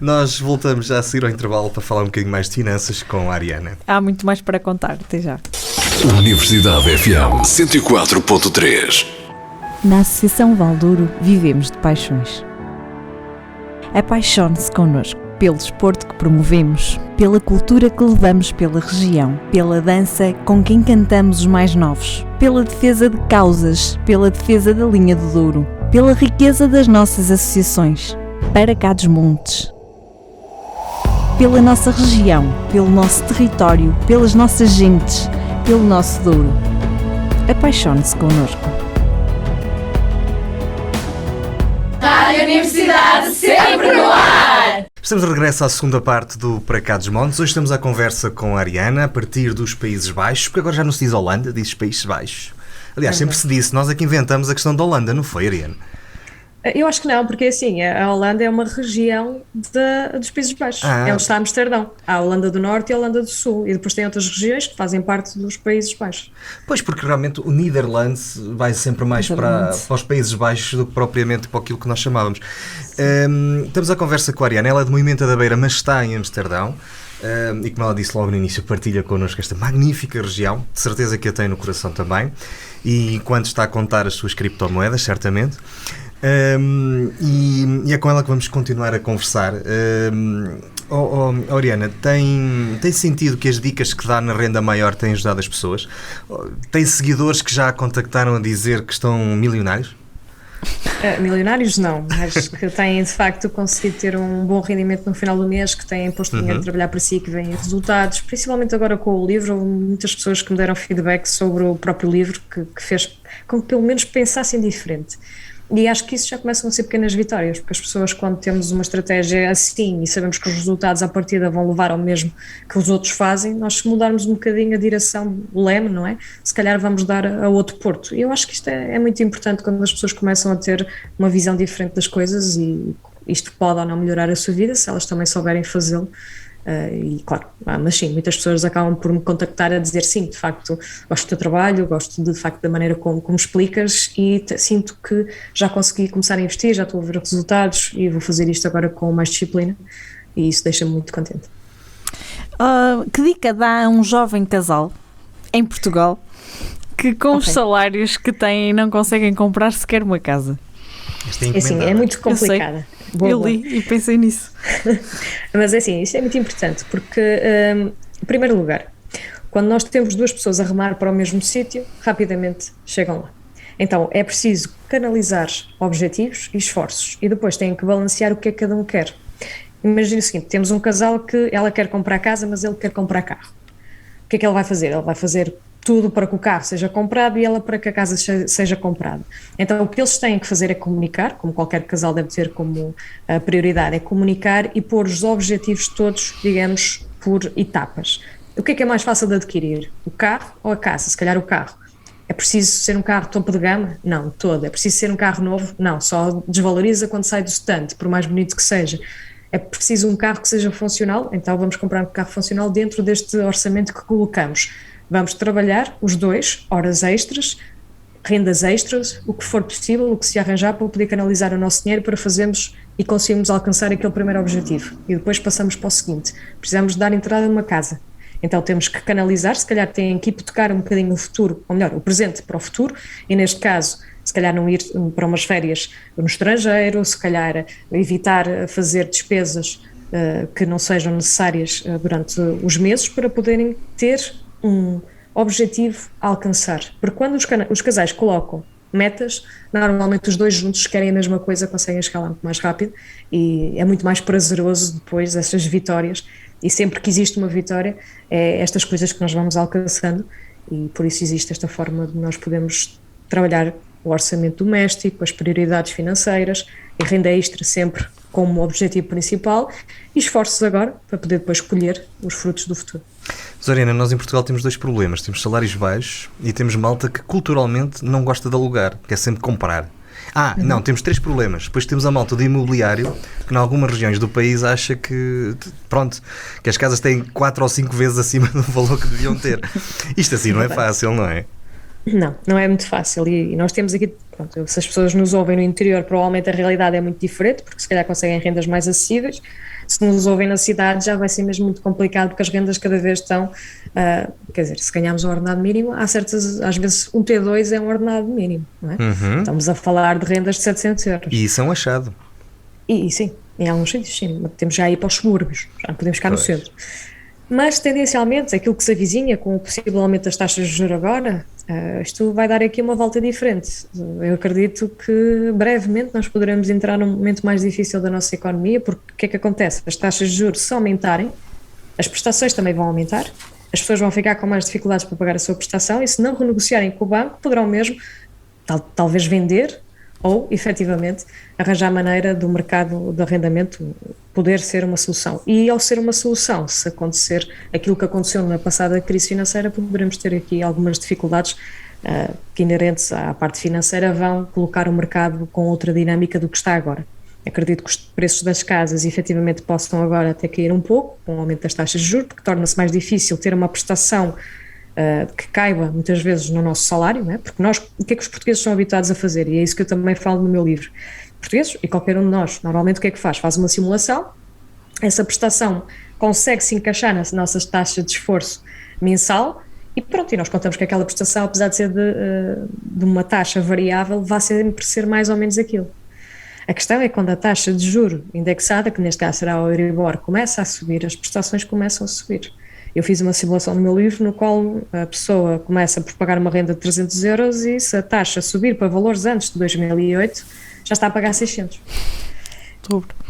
Nós voltamos já a seguir ao intervalo para falar um bocadinho mais de finanças com a Ariana. Há muito mais para contar, até já. Universidade FM 104.3. Na Associação Valdouro vivemos de paixões. Apaixone-se connosco pelo desporto que promovemos, pela cultura que levamos pela região, pela dança com quem cantamos os mais novos, pela defesa de causas, pela defesa da linha do Douro, pela riqueza das nossas associações, para cá dos montes. Pela nossa região, pelo nosso território, pelas nossas gentes, pelo nosso Douro. Apaixone-se connosco. Rádio Universidade sempre no ar! Estamos de regresso à segunda parte do Para Cá dos Montes. Hoje estamos à conversa com a Ariana a partir dos Países Baixos, porque agora já não se diz Holanda, diz Países Baixos. Aliás, sempre se disse, nós é que inventamos a questão da Holanda, não foi, Ariana? Eu acho que não, porque assim, a Holanda é uma região dos Países Baixos. É onde está Amsterdão. Há a Holanda do Norte e a Holanda do Sul. E depois tem outras regiões que fazem parte dos Países Baixos. Pois, porque realmente o Netherlands vai sempre mais para os Países Baixos do que propriamente para aquilo que nós chamávamos. Estamos à conversa com a Ariana. Ela é de Moimenta da Beira, mas está em Amsterdão. E como ela disse logo no início, partilha connosco esta magnífica região. De certeza que a tem no coração também. E enquanto está a contar as suas criptomoedas, certamente. E é com ela que vamos continuar a conversar. Oriana, tem sentido que as dicas que dá na renda maior têm ajudado as pessoas? Tem seguidores que já a contactaram a dizer que estão milionários? Milionários não, mas que têm de facto conseguido ter um bom rendimento no final do mês, que têm posto dinheiro a trabalhar para si, que vêm resultados, principalmente agora com o livro. Houve muitas pessoas que me deram feedback sobre o próprio livro, que fez com que pelo menos pensassem diferente. E acho que isso já começam a ser pequenas vitórias, porque as pessoas, quando temos uma estratégia assim e sabemos que os resultados à partida vão levar ao mesmo que os outros fazem, nós, se mudarmos um bocadinho a direção, o leme, não é? Se calhar vamos dar a outro porto. E eu acho que isto é muito importante quando as pessoas começam a ter uma visão diferente das coisas, e isto pode ou não melhorar a sua vida, se elas também souberem fazê-lo. E claro, mas sim, muitas pessoas acabam por me contactar a dizer sim, de facto gosto do teu trabalho, gosto de facto da maneira como explicas, e sinto que já consegui começar a investir, já estou a ver resultados e vou fazer isto agora com mais disciplina, e isso deixa-me muito contente. Que dica dá a um jovem casal em Portugal que com os salários que têm não conseguem comprar sequer uma casa? Assim, é muito complicada. Eu li e pensei nisso. Mas é assim, isto é muito importante, porque, em primeiro lugar, quando nós temos duas pessoas a remar para o mesmo sítio, rapidamente chegam lá. Então é preciso canalizar objetivos e esforços, e depois têm que balancear o que é que cada um quer. Imagina o seguinte, temos um casal que ela quer comprar casa, mas ele quer comprar carro. O que é que ele vai fazer? Ele vai fazer tudo para que o carro seja comprado e ela para que a casa seja comprada. Então o que eles têm que fazer é comunicar, como qualquer casal deve ter como prioridade, é comunicar e pôr os objetivos todos, digamos, por etapas. O que é mais fácil de adquirir? O carro ou a casa? Se calhar o carro. É preciso ser um carro topo de gama? Não, todo. É preciso ser um carro novo? Não, só desvaloriza quando sai do stand, por mais bonito que seja. É preciso um carro que seja funcional? Então vamos comprar um carro funcional dentro deste orçamento que colocamos. Vamos trabalhar os dois, horas extras, rendas extras, o que for possível, o que se arranjar para poder canalizar o nosso dinheiro para fazermos e conseguirmos alcançar aquele primeiro objetivo. E depois passamos para o seguinte, precisamos dar entrada numa casa. Então temos que canalizar, se calhar têm que hipotecar um bocadinho o futuro, ou melhor, o presente para o futuro, e neste caso, se calhar não ir para umas férias no estrangeiro, se calhar evitar fazer despesas que não sejam necessárias durante os meses para poderem ter um objetivo a alcançar, porque quando os casais colocam metas, normalmente os dois juntos querem a mesma coisa, conseguem chegar lá muito mais rápido e é muito mais prazeroso depois essas vitórias, e sempre que existe uma vitória é estas coisas que nós vamos alcançando, e por isso existe esta forma de nós podermos trabalhar o orçamento doméstico, as prioridades financeiras, e renda extra sempre como objetivo principal, e esforços agora para poder depois colher os frutos do futuro. Zorena, nós em Portugal temos dois problemas. Temos salários baixos e temos malta que culturalmente não gosta de alugar, quer sempre comprar. Não, temos três problemas. Depois temos a malta do imobiliário, que em algumas regiões do país acha que, pronto, que as casas têm 4 ou 5 vezes acima do valor que deviam ter. Isto assim não é fácil, não é? Não é muito fácil, e nós temos aqui, pronto, se as pessoas nos ouvem no interior, provavelmente a realidade é muito diferente, porque se calhar conseguem rendas mais acessíveis. Se nos ouvem na cidade já vai ser mesmo muito complicado, porque as rendas cada vez estão, quer dizer, se ganharmos um ordenado mínimo, há certas, às vezes um T2 é um ordenado mínimo, não é? Estamos a falar de rendas de 700 euros. E isso é um achado. E sim, em alguns sítios sim, temos já ir para os subúrbios, já não podemos ficar no centro. Mas tendencialmente, aquilo que se avizinha com o possível aumento das taxas de juros agora, isto vai dar aqui uma volta diferente. Eu acredito que brevemente nós poderemos entrar num momento mais difícil da nossa economia, porque o que é que acontece? As taxas de juros, se aumentarem, as prestações também vão aumentar, as pessoas vão ficar com mais dificuldades para pagar a sua prestação, e se não renegociarem com o banco, poderão mesmo talvez vender ou, efetivamente, arranjar maneira do mercado de arrendamento poder ser uma solução. E ao ser uma solução, se acontecer aquilo que aconteceu na passada crise financeira, poderemos ter aqui algumas dificuldades que, inerentes à parte financeira, vão colocar o mercado com outra dinâmica do que está agora. Acredito que os preços das casas efetivamente possam agora até cair um pouco com o aumento das taxas de juros, porque torna-se mais difícil ter uma prestação que caiba muitas vezes no nosso salário, não é? Porque nós, o que é que os portugueses são habituados a fazer? E é isso que eu também falo no meu livro. Portugueses, e qualquer um de nós, normalmente o que é que faz? Faz uma simulação, essa prestação consegue se encaixar nas nossas taxas de esforço mensal, e pronto, e nós contamos que aquela prestação, apesar de ser de uma taxa variável, vai sempre ser mais ou menos aquilo. A questão é que quando a taxa de juro indexada, que neste caso será o Euribor, começa a subir, as prestações começam a subir. Eu fiz uma simulação no meu livro no qual a pessoa começa por pagar uma renda de 300 euros e se a taxa subir para valores antes de 2008, já está a pagar 600.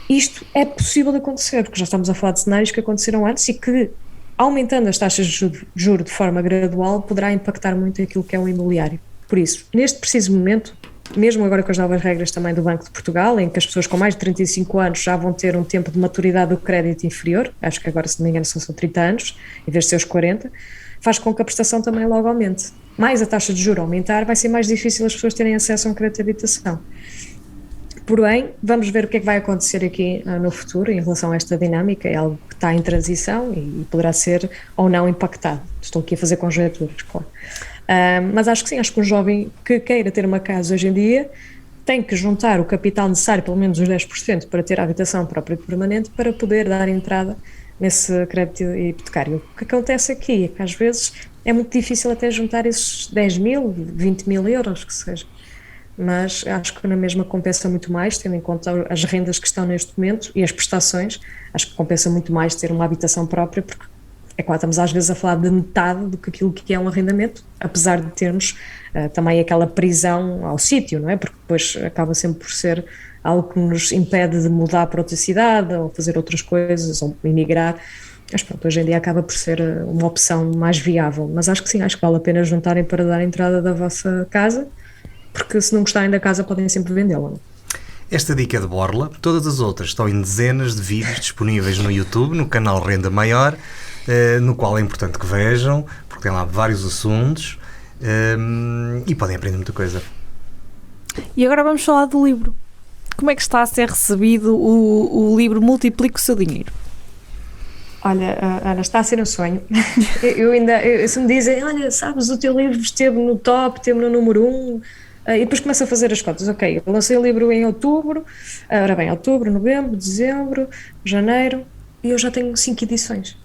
Isto é possível de acontecer, porque já estamos a falar de cenários que aconteceram antes e que, aumentando as taxas de juro de forma gradual, poderá impactar muito aquilo que é o imobiliário. Por isso, neste preciso momento, mesmo agora com as novas regras também do Banco de Portugal, em que as pessoas com mais de 35 anos já vão ter um tempo de maturidade do crédito inferior, acho que agora, se não me engano, são 30 anos, em vez de ser os 40, faz com que a prestação também logo aumente. Mais a taxa de juros aumentar, vai ser mais difícil as pessoas terem acesso a um crédito de habitação. Porém, vamos ver o que é que vai acontecer aqui no futuro em relação a esta dinâmica. É algo que está em transição e poderá ser ou não impactado. Estou aqui a fazer conjecturas, claro. Mas acho que sim, acho que um jovem que queira ter uma casa hoje em dia tem que juntar o capital necessário, pelo menos os 10%, para ter a habitação própria e permanente, para poder dar entrada nesse crédito hipotecário. O que acontece aqui é que às vezes é muito difícil até juntar esses 10 mil, 20 mil euros, que seja. Mas acho que na mesma compensa muito mais, tendo em conta as rendas que estão neste momento e as prestações, acho que compensa muito mais ter uma habitação própria, porque é claro, estamos às vezes a falar de metade do que aquilo que é um arrendamento, apesar de termos também aquela prisão ao sítio, não é? Porque depois acaba sempre por ser algo que nos impede de mudar para outra cidade ou fazer outras coisas ou emigrar. Mas pronto, hoje em dia acaba por ser uma opção mais viável. Mas acho que sim, acho que vale a pena juntarem para dar a entrada da vossa casa, porque se não gostarem da casa podem sempre vendê-la. Não? Esta dica é de borla, todas as outras estão em dezenas de vídeos disponíveis no YouTube, no canal Renda Maior, no qual é importante que vejam, porque tem lá vários assuntos e podem aprender muita coisa. E agora vamos falar do livro. Como é que está a ser recebido o livro Multiplique o Seu Dinheiro? Olha, Ana, está a ser um sonho. Se me dizem, olha, sabes, o teu livro esteve no top, esteve no número 1, e depois começo a fazer as contas. Ok, eu lancei o livro em outubro, outubro, novembro, dezembro, janeiro, e eu já tenho 5 edições.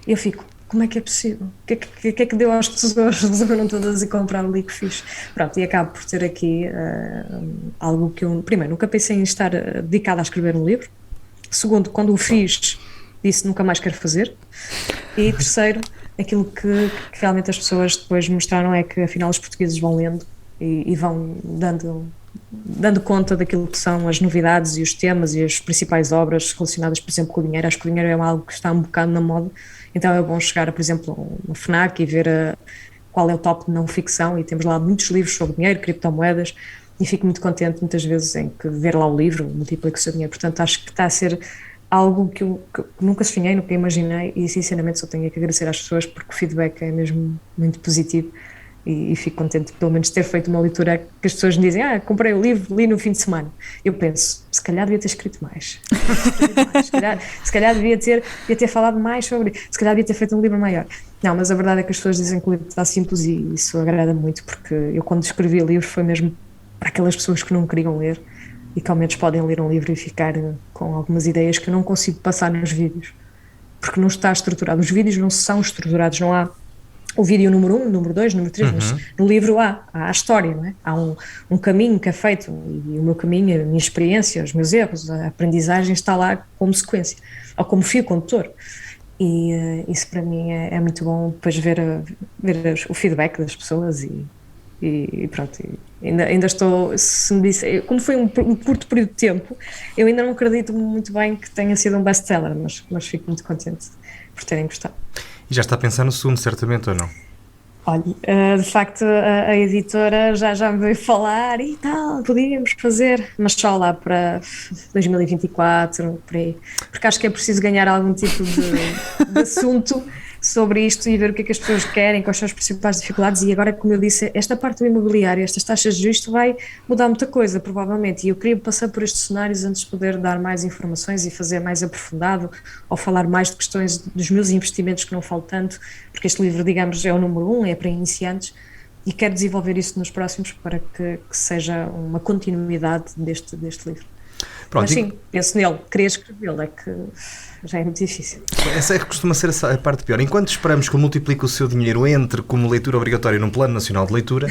E eu fico, como é que é possível? O que é que deu às pessoas? Resolveram todas e compraram ali que fiz. Pronto, e acabo por ter aqui algo que eu, primeiro, nunca pensei em estar dedicada a escrever um livro. Segundo, quando o fiz, disse nunca mais quero fazer. E terceiro, aquilo que realmente as pessoas depois mostraram é que afinal os portugueses vão lendo e vão dando conta daquilo que são as novidades e os temas e as principais obras relacionadas, por exemplo, com o dinheiro. Acho que o dinheiro é algo que está um bocado na moda, então é bom chegar, por exemplo, a uma FNAC e ver qual é o top de não ficção, e temos lá muitos livros sobre dinheiro, criptomoedas, e fico muito contente muitas vezes em que ver lá o livro multiplica o seu dinheiro. Portanto, acho que está a ser algo que nunca sonhei, nunca imaginei, e sinceramente só tenho que agradecer às pessoas, porque o feedback é mesmo muito positivo, e fico contente pelo menos ter feito uma leitura que as pessoas me dizem, comprei o livro, li no fim de semana. Eu penso, se calhar devia ter escrito mais. Se calhar devia ter falado mais sobre, se calhar devia ter feito um livro maior. Não, mas a verdade é que as pessoas dizem que o livro está simples, e isso agrada muito, porque eu quando escrevi o livro foi mesmo para aquelas pessoas que não queriam ler, e que ao menos podem ler um livro e ficar com algumas ideias que eu não consigo passar nos vídeos, porque não está estruturado. Os vídeos não são estruturados, não há o vídeo número 1, número 2, número 3, mas no livro há a história, não é? Há um caminho que é feito, e o meu caminho, a minha experiência, os meus erros, a aprendizagem está lá como sequência, ou como fio condutor, e isso para mim é muito bom, depois ver o feedback das pessoas, e pronto, ainda estou, se me disse, como foi um curto período de tempo, eu ainda não acredito muito bem que tenha sido um best-seller, mas fico muito contente por terem gostado. E já está a pensar no segundo, certamente, ou não? Olha, de facto a editora já me veio falar e tal, podíamos fazer, mas só lá para 2024, por aí, porque acho que é preciso ganhar algum tipo de assunto sobre isto e ver o que é que as pessoas querem, quais são as principais dificuldades, e agora, como eu disse, esta parte do imobiliário, estas taxas de juros, isto vai mudar muita coisa, provavelmente, e eu queria passar por estes cenários antes de poder dar mais informações e fazer mais aprofundado, ou falar mais de questões dos meus investimentos que não falo tanto, porque este livro, digamos, é o número 1, é para iniciantes, e quero desenvolver isso nos próximos para que seja uma continuidade deste livro. Pronto, mas sim, penso nele, queria escrevê-lo, é que já é muito difícil. Essa é que costuma ser a parte pior. Enquanto esperamos que multiplique o seu dinheiro entre como leitura obrigatória num Plano Nacional de Leitura,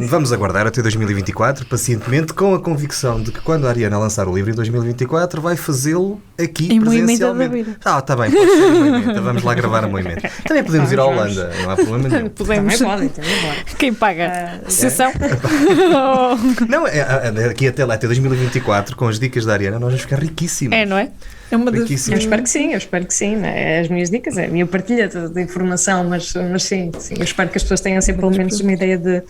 vamos aguardar até 2024, pacientemente, com a convicção de que quando a Ariana lançar o livro em 2024 vai fazê-lo aqui em presencialmente. Está bem, pode ser em Moimenta, vamos lá gravar a Moimenta. Também podemos ir à Holanda, não há problema nenhum. Podemos. Também podem. Quem paga? Sessão? Não, aqui até 2024, com as dicas da Ariana, nós vamos ficar riquíssimos. É, não é? É uma das... Eu espero que sim, né? As minhas dicas, é a minha partilha de informação, mas sim, eu espero que as pessoas tenham sempre pelo menos uma ideia de...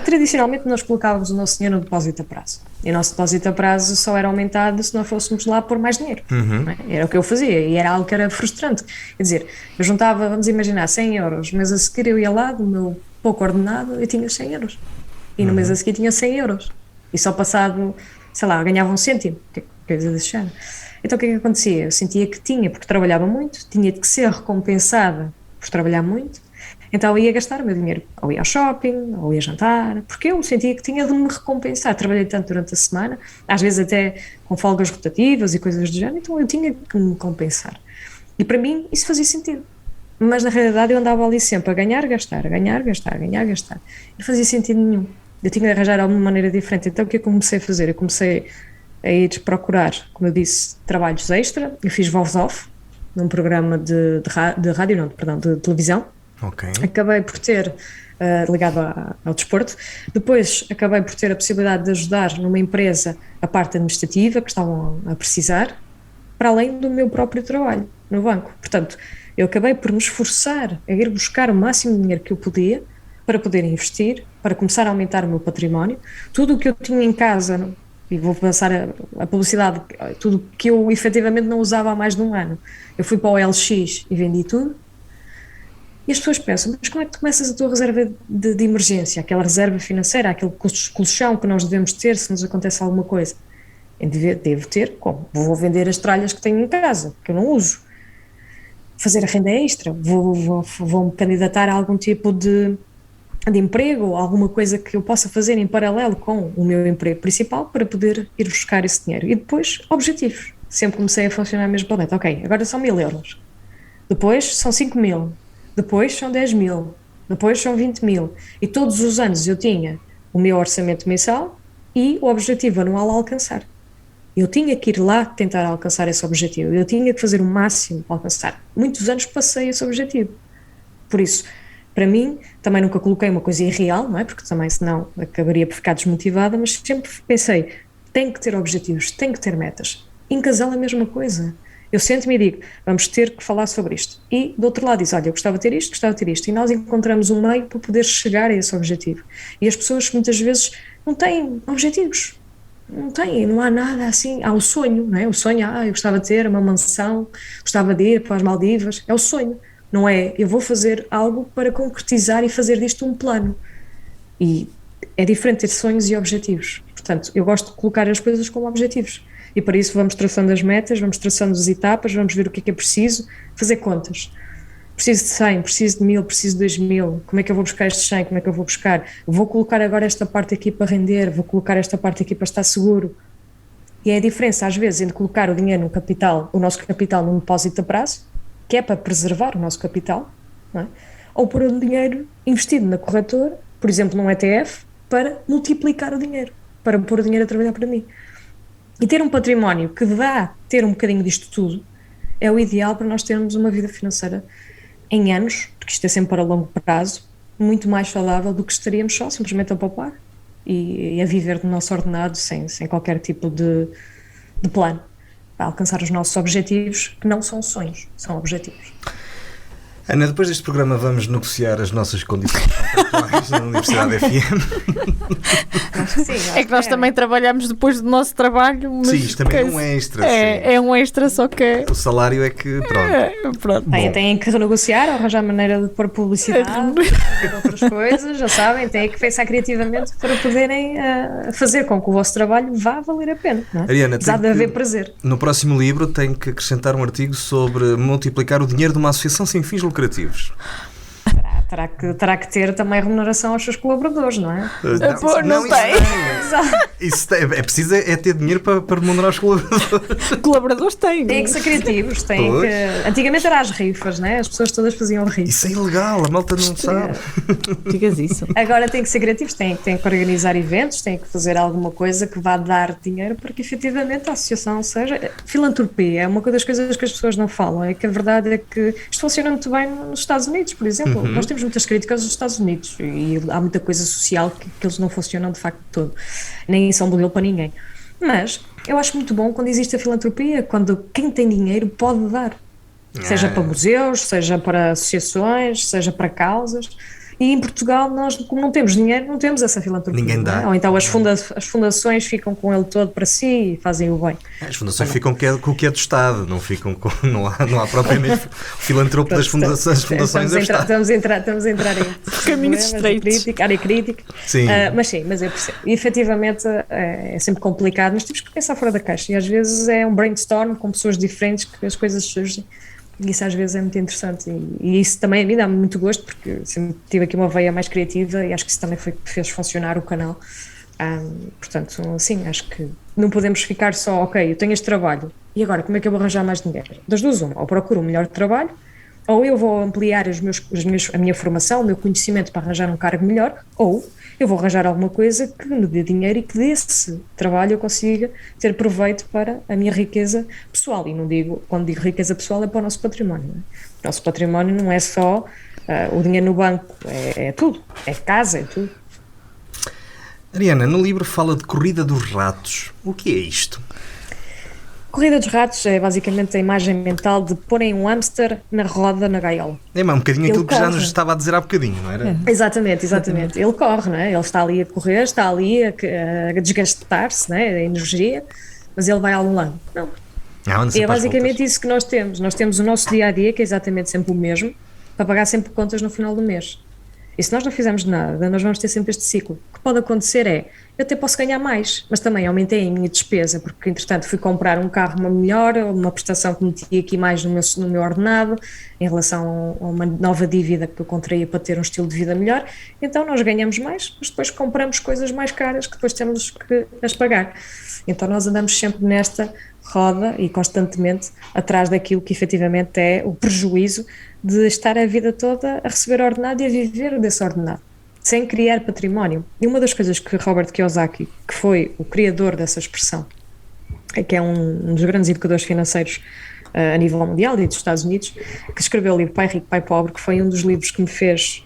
Tradicionalmente nós colocávamos o nosso dinheiro no depósito a prazo, e o nosso depósito a prazo só era aumentado se nós fôssemos lá pôr mais dinheiro, não é? Era o que eu fazia, e era algo que era frustrante, quer dizer, eu juntava, vamos imaginar, 100 euros, mas a seguir eu ia lá do meu pouco ordenado, eu tinha 100 euros, e no mês a seguir tinha 100 euros, e só passado, sei lá, ganhava um cêntimo, coisa desse género. Então o que é que acontecia? Eu sentia que tinha, porque trabalhava muito, tinha de ser recompensada por trabalhar muito, então eu ia gastar o meu dinheiro, ou ia ao shopping, ou ia jantar, porque eu sentia que tinha de me recompensar. Trabalhei tanto durante a semana, às vezes até com folgas rotativas e coisas do género, então eu tinha que me compensar. E para mim isso fazia sentido. Mas na realidade eu andava ali sempre a ganhar, gastar, a ganhar, gastar, a ganhar, gastar. Não fazia sentido nenhum. Eu tinha de arranjar alguma maneira diferente. Então o que eu comecei a fazer? Eu comecei a ir procurar, como eu disse, trabalhos extra. Eu fiz voz off num programa de televisão. Okay. Acabei por ter, ligado ao desporto, depois acabei por ter a possibilidade de ajudar numa empresa a parte administrativa que estavam a precisar, para além do meu próprio trabalho no banco. Portanto, eu acabei por me esforçar a ir buscar o máximo de dinheiro que eu podia para poder investir, para começar a aumentar o meu património. Tudo o que eu tinha em casa, e vou passar a publicidade, tudo que eu efetivamente não usava há mais de um ano, eu fui para o LX e vendi tudo. E as pessoas pensam, mas como é que tu começas a tua reserva de emergência, aquela reserva financeira, aquele colchão que nós devemos ter se nos acontece alguma coisa? Eu devo ter, como? Vou vender as tralhas que tenho em casa, que eu não uso. Fazer a renda extra, vou-me candidatar a algum tipo de emprego, alguma coisa que eu possa fazer em paralelo com o meu emprego principal para poder ir buscar esse dinheiro. E depois, objetivos. Sempre comecei a funcionar mesmo pela meta. Ok, agora são 1.000 euros. Depois são 5.000. Depois são 10.000, depois são 20.000, e todos os anos eu tinha o meu orçamento mensal e o objetivo anual a alcançar. Eu tinha que ir lá tentar alcançar esse objetivo, eu tinha que fazer o máximo para alcançar. Muitos anos passei esse objetivo. Por isso, para mim, também nunca coloquei uma coisa irreal, não é? Porque também senão acabaria por ficar desmotivada, mas sempre pensei, tenho que ter objetivos, tenho que ter metas. Em casal é a mesma coisa. Eu sento-me e digo, vamos ter que falar sobre isto. E do outro lado diz, olha, eu gostava de ter isto, gostava de ter isto. E nós encontramos um meio para poder chegar a esse objetivo. E as pessoas muitas vezes não têm objetivos. Não há nada assim. Há o sonho, não é? O sonho, eu gostava de ter uma mansão, gostava de ir para as Maldivas. É o sonho. Não é, eu vou fazer algo para concretizar e fazer disto um plano. E é diferente ter sonhos e objetivos. Portanto, eu gosto de colocar as coisas como objetivos. E para isso vamos traçando as metas, vamos traçando as etapas, vamos ver o que é preciso, fazer contas. Preciso de 100, preciso de 1000, preciso de 2000, como é que eu vou buscar estes 100, como é que eu vou buscar? Vou colocar agora esta parte aqui para render, vou colocar esta parte aqui para estar seguro. E é a diferença, às vezes, entre colocar o dinheiro no capital, o nosso capital num depósito a prazo, que é para preservar o nosso capital, não é? Ou pôr o dinheiro investido na corretora, por exemplo, num ETF, para multiplicar o dinheiro, para pôr o dinheiro a trabalhar para mim. E ter um património que dá ter um bocadinho disto tudo é o ideal para nós termos uma vida financeira em anos, porque isto é sempre para longo prazo, muito mais saudável do que estaríamos só simplesmente a poupar e a viver do nosso ordenado sem qualquer tipo de plano para alcançar os nossos objetivos, que não são sonhos, são objetivos. Ana, depois deste programa vamos negociar as nossas condições contratuais na Universidade FM. Sim, É que nós também trabalhamos depois do nosso trabalho, mas Sim, isto também é um extra. é um extra, só que O salário é que, pronto. Têm que renegociar, arranjar maneira de pôr publicidade, fazer outras coisas, já sabem, têm que pensar criativamente para poderem fazer com que o vosso trabalho vá valer a pena, não é? Ariana, apesar de haver prazer. No próximo livro tem que acrescentar um artigo sobre multiplicar o dinheiro de uma associação sem fins lucrativos. Terá que ter também remuneração aos seus colaboradores, não é? não tem. Isso é preciso ter dinheiro para remunerar os colaboradores. Colaboradores têm. Têm que ser criativos, antigamente eram as rifas, né? As pessoas todas faziam rifas. Isso é ilegal, a malta não sabe. Digas isso. Agora têm que ser criativos, têm que organizar eventos, têm que fazer alguma coisa que vá dar dinheiro para que efetivamente a associação seja... Filantropia é uma das coisas que as pessoas não falam, é que a verdade é que isto funciona muito bem nos Estados Unidos, por exemplo. Nós temos muitas críticas dos Estados Unidos e há muita coisa social que eles não funcionam de facto todo, nem são modelo para ninguém. Mas eu acho muito bom quando existe a filantropia, quando quem tem dinheiro pode dar, seja para museus, seja para associações, seja para causas. E em Portugal nós, como não temos dinheiro, não temos essa filantropia. Ninguém dá. Ou então as fundações ficam com ele todo para si e fazem o bem. As fundações ficam com o que é do Estado, não ficam com, não há propriamente filantropo das fundações é do Estado. Estamos a entrar em caminhos estreitos. Área crítica. Sim. Mas eu percebo. E efetivamente é sempre complicado, mas temos que pensar fora da caixa. E às vezes é um brainstorm com pessoas diferentes que as coisas surgem. E isso às vezes é muito interessante e isso também a mim dá-me muito gosto porque sempre tive aqui uma veia mais criativa e acho que isso também foi que fez funcionar o canal. Portanto, sim, acho que não podemos ficar só, ok, eu tenho este trabalho e agora como é que eu vou arranjar mais dinheiro? Das duas uma, ou procuro um melhor trabalho ou eu vou ampliar a minha formação, o meu conhecimento para arranjar um cargo melhor, ou eu vou arranjar alguma coisa que me dê dinheiro e que desse trabalho eu consiga ter proveito para a minha riqueza pessoal. E quando digo riqueza pessoal é para o nosso património. Não é? O nosso património não é só o dinheiro no banco, é tudo, é casa, é tudo. Ariana, no livro fala de corrida dos ratos. O que é isto? Corrida dos ratos é basicamente a imagem mental de porem um hamster na roda, na gaiola. É um bocadinho aquilo que já nos estava a dizer há bocadinho, não era? Exatamente. Ele corre, não é? Ele está ali a correr, está ali a desgastar-se, não é? A energia, mas ele vai a algum lado. Não. É basicamente isso que nós temos. Nós temos o nosso dia-a-dia, que é exatamente sempre o mesmo, para pagar sempre contas no final do mês. E se nós não fizermos nada, nós vamos ter sempre este ciclo. O que pode acontecer é, eu até posso ganhar mais, mas também aumentei a minha despesa, porque entretanto fui comprar um carro melhor, uma prestação que meti aqui mais no meu ordenado, em relação a uma nova dívida que eu contraía para ter um estilo de vida melhor, então nós ganhamos mais, mas depois compramos coisas mais caras que depois temos que as pagar. Então nós andamos sempre nesta roda e constantemente atrás daquilo que efetivamente é o prejuízo de estar a vida toda a receber ordenado e a viver desse ordenado, sem criar património. E uma das coisas que Robert Kiyosaki, que foi o criador dessa expressão, que é um dos grandes educadores financeiros a nível mundial e dos Estados Unidos, que escreveu o livro Pai Rico, Pai Pobre, que foi um dos livros que me fez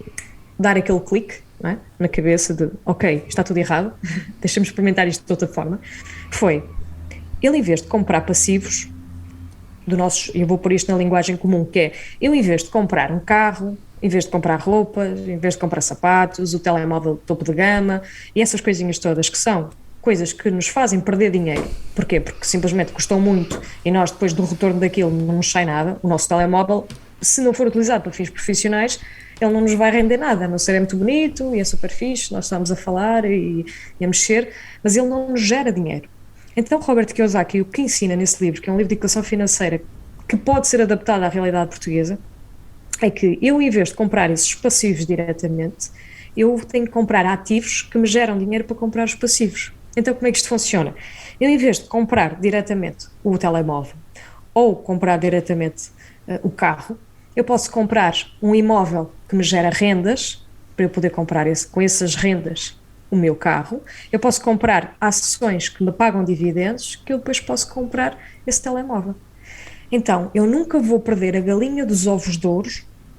dar aquele clique, não é? Na cabeça de, ok, está tudo errado, deixa-me experimentar isto de outra forma, foi, ele em vez de comprar passivos, eu vou pôr isto na linguagem comum, que é, eu em vez de comprar um carro, em vez de comprar roupas, em vez de comprar sapatos, o telemóvel topo de gama e essas coisinhas todas que são coisas que nos fazem perder dinheiro. Porquê? Porque simplesmente custou muito e nós depois do retorno daquilo não nos sai nada. O nosso telemóvel, se não for utilizado para fins profissionais, ele não nos vai render nada, a não ser é muito bonito e é super fixe, nós estamos a falar e a mexer, mas ele não nos gera dinheiro. Então Robert Kiyosaki, o que ensina nesse livro, que é um livro de educação financeira que pode ser adaptado à realidade portuguesa, é que eu, em vez de comprar esses passivos diretamente, eu tenho que comprar ativos que me geram dinheiro para comprar os passivos. Então como é que isto funciona? Eu, em vez de comprar diretamente o telemóvel ou comprar diretamente o carro, eu posso comprar um imóvel que me gera rendas, para eu poder comprar com essas rendas o meu carro. Eu posso comprar ações que me pagam dividendos, que eu depois posso comprar esse telemóvel. Então, eu nunca vou perder a galinha dos ovos de ouro,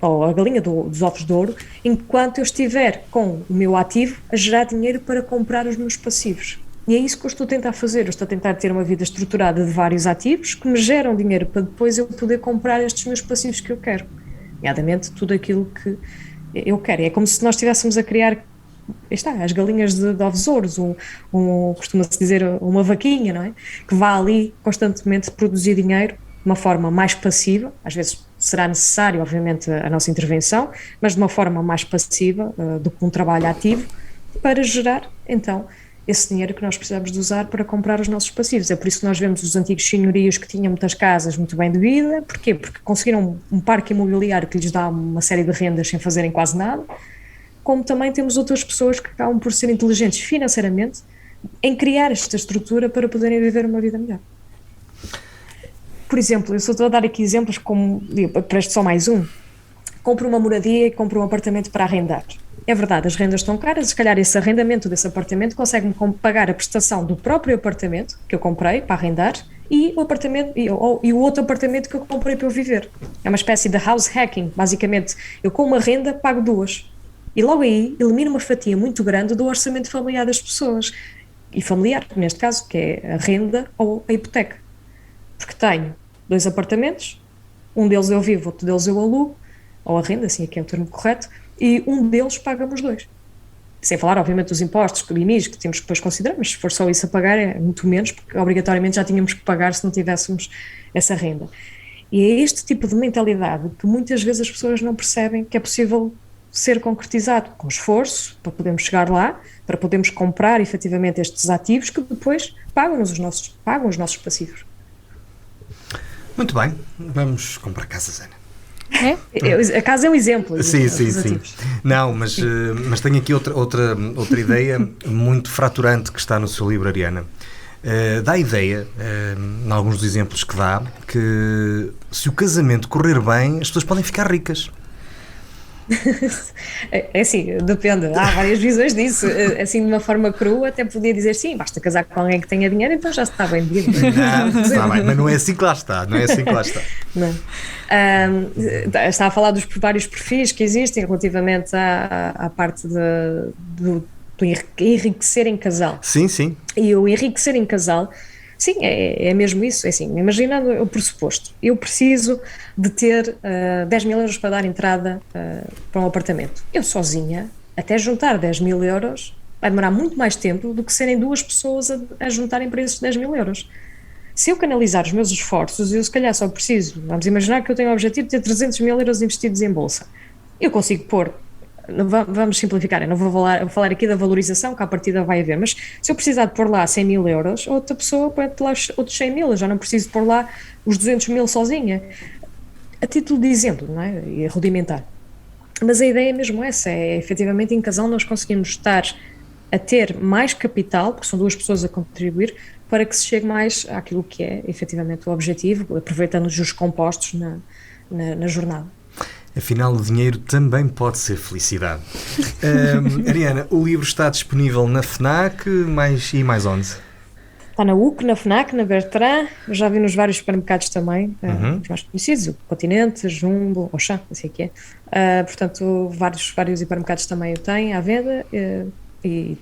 ou a galinha dos ovos de ouro, enquanto eu estiver com o meu ativo a gerar dinheiro para comprar os meus passivos. E é isso que eu estou a tentar fazer. Eu estou a tentar ter uma vida estruturada de vários ativos que me geram dinheiro para depois eu poder comprar estes meus passivos que eu quero. Nomeadamente tudo aquilo que eu quero. É como se nós estivéssemos a criar as galinhas de ovos ouros, costuma-se dizer uma vaquinha, não é? Que vá ali constantemente produzir dinheiro de uma forma mais passiva. Às vezes será necessário, obviamente, a nossa intervenção, mas de uma forma mais passiva do que um trabalho ativo, para gerar, então, esse dinheiro que nós precisamos de usar para comprar os nossos passivos. É por isso que nós vemos os antigos senhorios que tinham muitas casas muito bem de vida. Porquê? Porque conseguiram um parque imobiliário que lhes dá uma série de rendas sem fazerem quase nada, como também temos outras pessoas que acabam por ser inteligentes financeiramente em criar esta estrutura para poderem viver uma vida melhor. Por exemplo, eu só estou a dar aqui exemplos como, presto só mais um, compro uma moradia e compro um apartamento para arrendar. É verdade, as rendas estão caras, se calhar esse arrendamento desse apartamento consegue-me pagar a prestação do próprio apartamento que eu comprei para arrendar e o outro apartamento que eu comprei para eu viver. É uma espécie de house hacking, basicamente. Eu com uma renda pago duas. E logo aí elimino uma fatia muito grande do orçamento familiar das pessoas. E familiar, neste caso, que é a renda ou a hipoteca. Porque tenho 2 apartamentos, um deles eu vivo, outro deles eu alugo, ou a renda, assim é que é o termo correto, e um deles paga-me os 2. Sem falar, obviamente, dos impostos, IMIs, que temos que depois considerar, mas se for só isso a pagar é muito menos, porque obrigatoriamente já tínhamos que pagar se não tivéssemos essa renda. E é este tipo de mentalidade que muitas vezes as pessoas não percebem que é possível ser concretizado com esforço para podermos chegar lá, para podermos comprar efetivamente estes ativos que depois pagam os nossos passivos. Muito bem, vamos comprar casas, Ana. A casa é um exemplo. Sim. Não, mas tenho aqui outra ideia muito fraturante que está no seu livro, Ariana. Dá a ideia, em alguns dos exemplos que dá, que se o casamento correr bem, as pessoas podem ficar ricas. É assim, depende, há várias visões disso. Assim, de uma forma crua, até podia dizer sim, basta casar com alguém que tenha dinheiro, então já está bem de vida. Não, está bem, mas não é assim que lá está. Não. Está a falar dos vários perfis que existem relativamente à parte do enriquecer em casal. Sim. E o enriquecer em casal, sim, é mesmo isso. É assim, imaginando o pressuposto, eu preciso de ter 10 mil euros para dar entrada para um apartamento. Eu sozinha, até juntar 10 mil euros, vai demorar muito mais tempo do que serem 2 pessoas a juntarem para esses 10 mil euros. Se eu canalizar os meus esforços, eu se calhar só preciso, vamos imaginar que eu tenho o objetivo de ter 300 mil euros investidos em bolsa. Eu consigo pôr, vamos simplificar, eu não vou falar aqui da valorização que à partida vai haver, mas se eu precisar de pôr lá 100 mil euros, outra pessoa põe lá outros 100 mil, eu já não preciso pôr lá os 200 mil sozinha. A título de exemplo, não é? E rudimentar. Mas a ideia é mesmo essa, é efetivamente em casal nós conseguimos estar a ter mais capital, porque são 2 pessoas a contribuir, para que se chegue mais àquilo que é efetivamente o objetivo, aproveitando os juros compostos na jornada. Afinal, o dinheiro também pode ser felicidade. Ariana, o livro está disponível na FNAC e mais onde? Está na UC, na FNAC, na Bertrand, já vi nos vários supermercados também, os mais conhecidos, o Continente, Jumbo, Auchan, assim que é. Portanto, vários hipermercados também o têm à venda e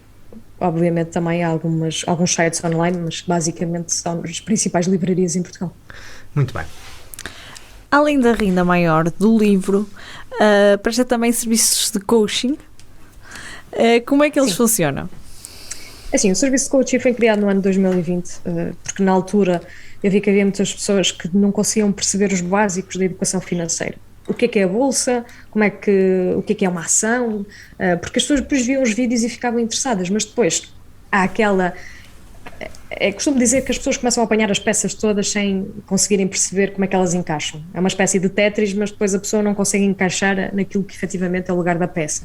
obviamente também há alguns sites online, mas basicamente são as principais livrarias em Portugal. Muito bem. Além da renda maior do livro, presta também serviços de coaching. Como é que eles funcionam? Assim, o serviço de coaching foi criado no ano de 2020, porque na altura eu vi que havia muitas pessoas que não conseguiam perceber os básicos da educação financeira. O que é a bolsa, o que é uma ação, porque as pessoas depois viam os vídeos e ficavam interessadas, mas depois há aquela... costumo dizer que as pessoas começam a apanhar as peças todas sem conseguirem perceber como é que elas encaixam. É uma espécie de Tetris, mas depois a pessoa não consegue encaixar naquilo que efetivamente é o lugar da peça.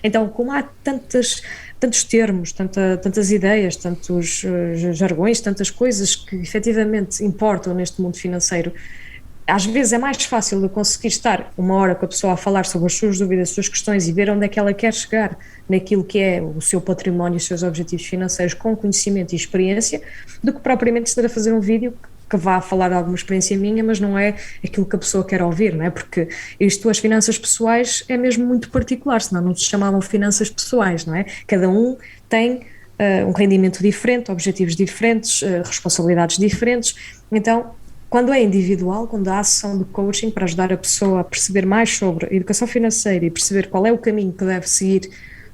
Então, como há tantos termos, tantas ideias, tantos jargões, tantas coisas que efetivamente importam neste mundo financeiro, às vezes é mais fácil de conseguir estar uma hora com a pessoa a falar sobre as suas dúvidas, as suas questões e ver onde é que ela quer chegar naquilo que é o seu património e os seus objetivos financeiros com conhecimento e experiência, do que propriamente estar a fazer um vídeo que vá falar de alguma experiência minha, mas não é aquilo que a pessoa quer ouvir, não é? Porque isto, as finanças pessoais, é mesmo muito particular, senão não se chamavam finanças pessoais, não é? Cada um tem um rendimento diferente, objetivos diferentes, responsabilidades diferentes, então... Quando é individual, quando há sessão de coaching para ajudar a pessoa a perceber mais sobre a educação financeira e perceber qual é o caminho que deve seguir de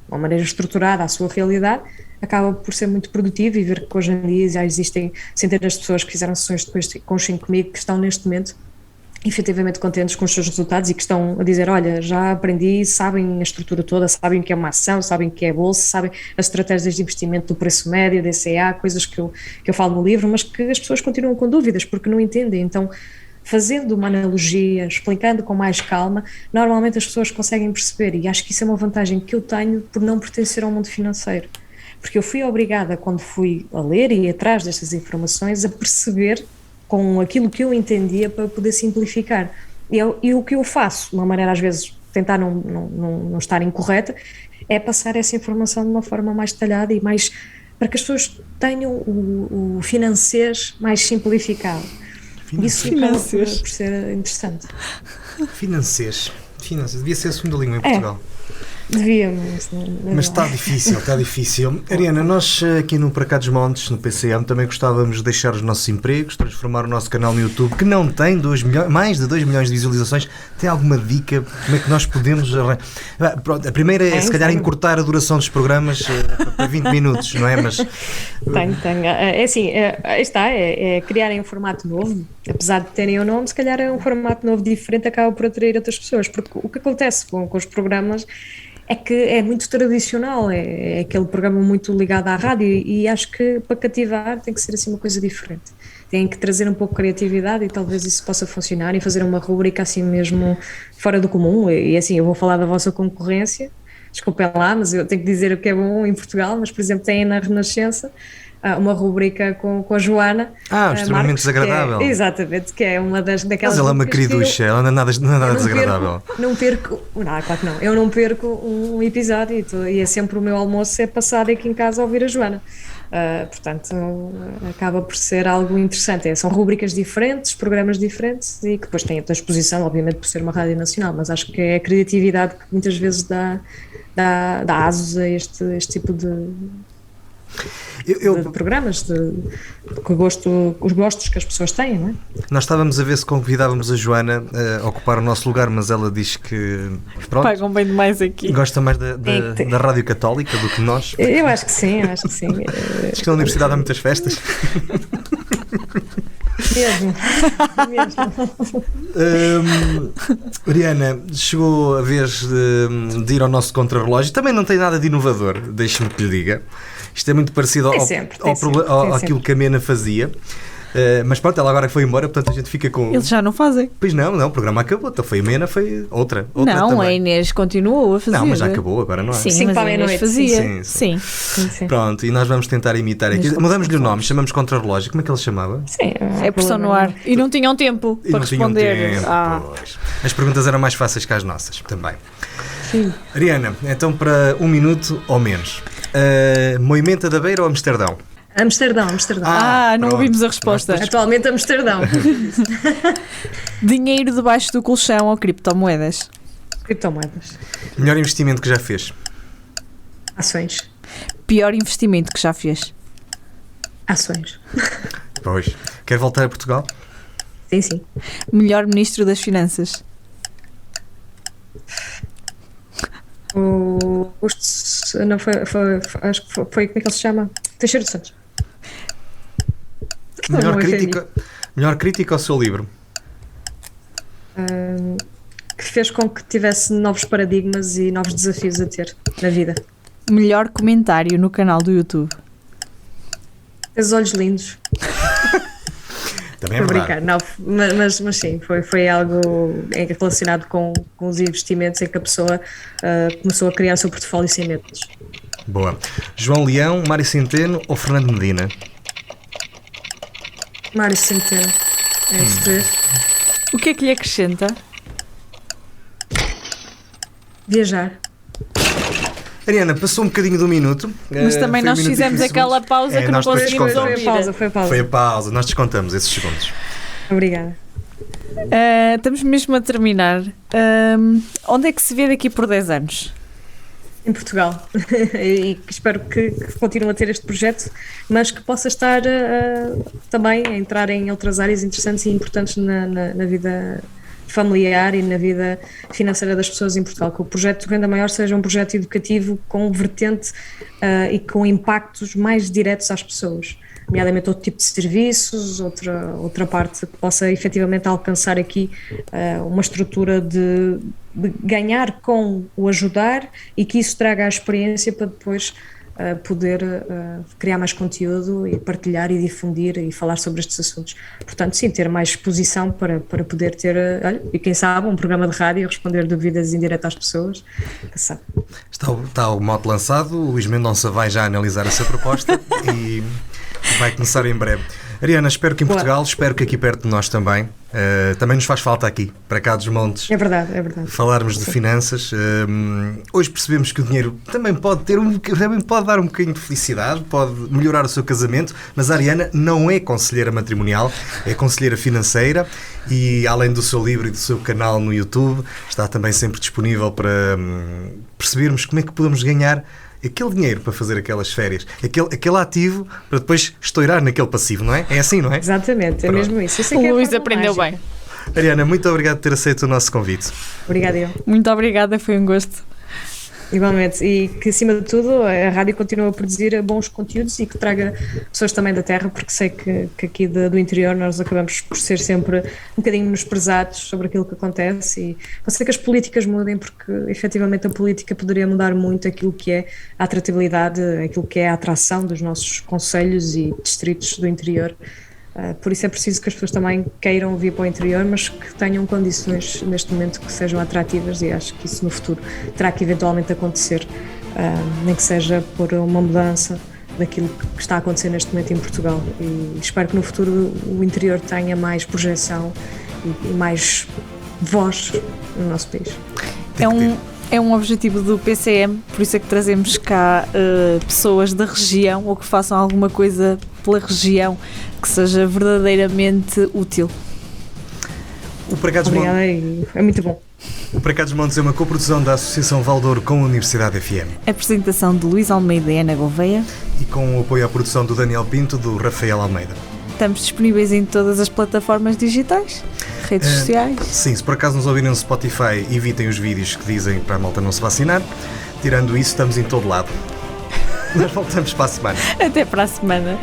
uma maneira estruturada à sua realidade, acaba por ser muito produtivo e ver que hoje em dia já existem centenas de pessoas que fizeram sessões de coaching comigo que estão neste momento efetivamente contentes com os seus resultados e que estão a dizer, olha, já aprendi, sabem a estrutura toda, sabem o que é uma ação, sabem o que é a bolsa, sabem as estratégias de investimento do preço médio, DCA, coisas que eu falo no livro, mas que as pessoas continuam com dúvidas porque não entendem. Então, fazendo uma analogia, explicando com mais calma, normalmente as pessoas conseguem perceber, e acho que isso é uma vantagem que eu tenho por não pertencer ao mundo financeiro, porque eu fui obrigada, quando fui a ler e ir atrás destas informações, a perceber com aquilo que eu entendia para poder simplificar. E o que eu faço, de uma maneira às vezes tentar não estar incorreta, é passar essa informação de uma forma mais detalhada e mais, para que as pessoas tenham o financeiro mais simplificado. Isso acaba por ser interessante. Financeiro. Devia ser a segunda língua em Portugal. Devíamos. Mas está difícil. Ariana, nós aqui no Para Cá dos Montes, no PCM, também gostávamos de deixar os nossos empregos, transformar o nosso canal no YouTube, que não tem mais de 2 milhões de visualizações. Tem alguma dica? Como é que nós podemos... Pronto, a primeira é, se calhar, encurtar a duração dos programas para 20 minutos, não é? Mas... Tenho. É assim, é criarem um formato novo. Apesar de terem o nome, se calhar é um formato novo diferente, acaba por atrair outras pessoas. Porque o que acontece com os programas é que é muito tradicional, é aquele programa muito ligado à rádio e acho que para cativar tem que ser assim uma coisa diferente. Tem que trazer um pouco de criatividade e talvez isso possa funcionar e fazer uma rubrica assim mesmo fora do comum. E assim, eu vou falar da vossa concorrência, desculpem lá, mas eu tenho que dizer o que é bom em Portugal, mas por exemplo tem na Renascença uma rubrica com a Joana. Extremamente Marcos, desagradável. exatamente, que é uma daquelas. Mas ela é uma queriducha, ela não é nada desagradável. Claro que não. Eu não perco um episódio e é sempre o meu almoço é passado aqui em casa a ouvir a Joana. Portanto, acaba por ser algo interessante. São rubricas diferentes, programas diferentes e que depois têm a exposição, obviamente, por ser uma rádio nacional, mas acho que é a criatividade que muitas vezes dá asos a este tipo de programas, os gostos que as pessoas têm, não é? Nós estávamos a ver se convidávamos a Joana a ocupar o nosso lugar, mas ela diz que pagam bem demais aqui. Gosta mais da Rádio Católica do que nós. Eu acho que sim. Diz que na universidade há muitas festas. Mesmo. Ariana, chegou a vez de ir ao nosso contrarrelógio. Também não tem nada de inovador, deixe-me que lhe diga. Isto é muito parecido àquilo que a Mena fazia. Mas pronto, ela agora foi embora, portanto a gente fica com... Eles já não fazem. Pois não, o programa acabou. Então foi a Mena, foi outra não, também. A Inês continuou a fazer. Não, mas já acabou, agora não é? Sim, mas a Inês fazia. Sim. Pronto, e nós vamos tentar imitar aqui. Mudamos-lhe o nome, chamamos Contrarrelógio. Como é que ele se chamava? Sim. É pressão no ar. E não tinham tempo para responder. Pois. As perguntas eram mais fáceis que as nossas, também. Sim. Ariana, então para 1 minuto ou menos. Moimenta da Beira ou Amsterdão? Amsterdão. Não ouvimos a resposta. Atualmente Amsterdão. Dinheiro debaixo do colchão ou criptomoedas? Criptomoedas. Melhor investimento que já fez? Ações. Pior investimento que já fez? Ações. Pois. Quer voltar a Portugal? Sim, sim. Melhor Ministro das Finanças. O Augusto, não acho que foi, como é que ele se chama? Teixeira dos Santos. Melhor crítica ao seu livro. Que fez com que tivesse novos paradigmas e novos desafios a ter na vida. Melhor comentário no canal do YouTube. Os olhos lindos. Também é Vou verdade. brincar, não, mas sim, foi algo relacionado com os investimentos em que a pessoa começou a criar o seu portfólio sem medos. Boa. João Leão, Mário Centeno ou Fernando Medina? Mário Centeno. É os três. O que é que lhe acrescenta? Viajar. Ariana, passou um bocadinho do minuto. Mas também foi nós 1 minuto e fizemos 15 aquela segundos. pausa que não nós depois conseguimos descontamos. ouvir. Foi a pausa. Foi a pausa, nós descontamos esses segundos. Obrigada. Estamos mesmo a terminar. Onde é que se vê daqui por 10 anos? Em Portugal. E espero que continue a ter este projeto, mas que possa estar também a entrar em outras áreas interessantes e importantes na vida familiar e na vida financeira das pessoas em Portugal. Que o projeto de Renda Maior seja um projeto educativo com vertente e com impactos mais diretos às pessoas, nomeadamente outro tipo de serviços, outra parte que possa efetivamente alcançar aqui uma estrutura de ganhar com o ajudar e que isso traga a experiência para depois poder criar mais conteúdo e partilhar e difundir e falar sobre estes assuntos. Portanto, sim, ter mais exposição para poder ter, e quem sabe, um programa de rádio responder dúvidas em direto às pessoas. Sabe. Está o mote lançado, o Luís Mendonça vai já analisar essa proposta e vai começar em breve. Ariana, espero que em Portugal, espero que aqui perto de nós também, também nos faz falta aqui, para cá dos montes. É verdade. Falarmos de finanças. Hoje percebemos que o dinheiro também pode dar um bocadinho de felicidade, pode melhorar o seu casamento, mas a Ariana não é conselheira matrimonial, é conselheira financeira e, além do seu livro e do seu canal no YouTube, está também sempre disponível para percebermos como é que podemos ganhar aquele dinheiro para fazer aquelas férias, aquele ativo para depois estourar naquele passivo, não é? É assim, não é? Exatamente, é mesmo isso. O Luís aprendeu bem. Ariana, muito obrigado por ter aceito o nosso convite. Obrigada, eu. Muito obrigada, foi um gosto. Igualmente, e que acima de tudo a rádio continue a produzir bons conteúdos e que traga pessoas também da terra, porque sei que aqui do interior nós acabamos por ser sempre um bocadinho menosprezados sobre aquilo que acontece e pode ser que as políticas mudem, porque efetivamente a política poderia mudar muito aquilo que é a atratividade, aquilo que é a atração dos nossos concelhos e distritos do interior. Por isso é preciso que as pessoas também queiram vir para o interior, mas que tenham condições neste momento que sejam atrativas, e acho que isso no futuro terá que eventualmente acontecer, nem que seja por uma mudança daquilo que está a acontecer neste momento em Portugal, e espero que no futuro o interior tenha mais projeção e mais voz no nosso país. É um objetivo do PCM, por isso é que trazemos cá pessoas da região ou que façam alguma coisa pela região que seja verdadeiramente útil. O Para Cá dos Montes. Obrigada, é muito bom. O Para Cá dos Montes é uma coprodução da Associação Valdouro com a Universidade FM. Apresentação de Luís Almeida e Ana Gouveia. E com o apoio à produção do Daniel Pinto, do Rafael Almeida. Estamos disponíveis em todas as plataformas digitais, redes sociais. Sim, se por acaso nos ouvirem no Spotify, evitem os vídeos que dizem para a malta não se vacinar. Tirando isso, estamos em todo lado. Nós voltamos para a semana. Até para a semana.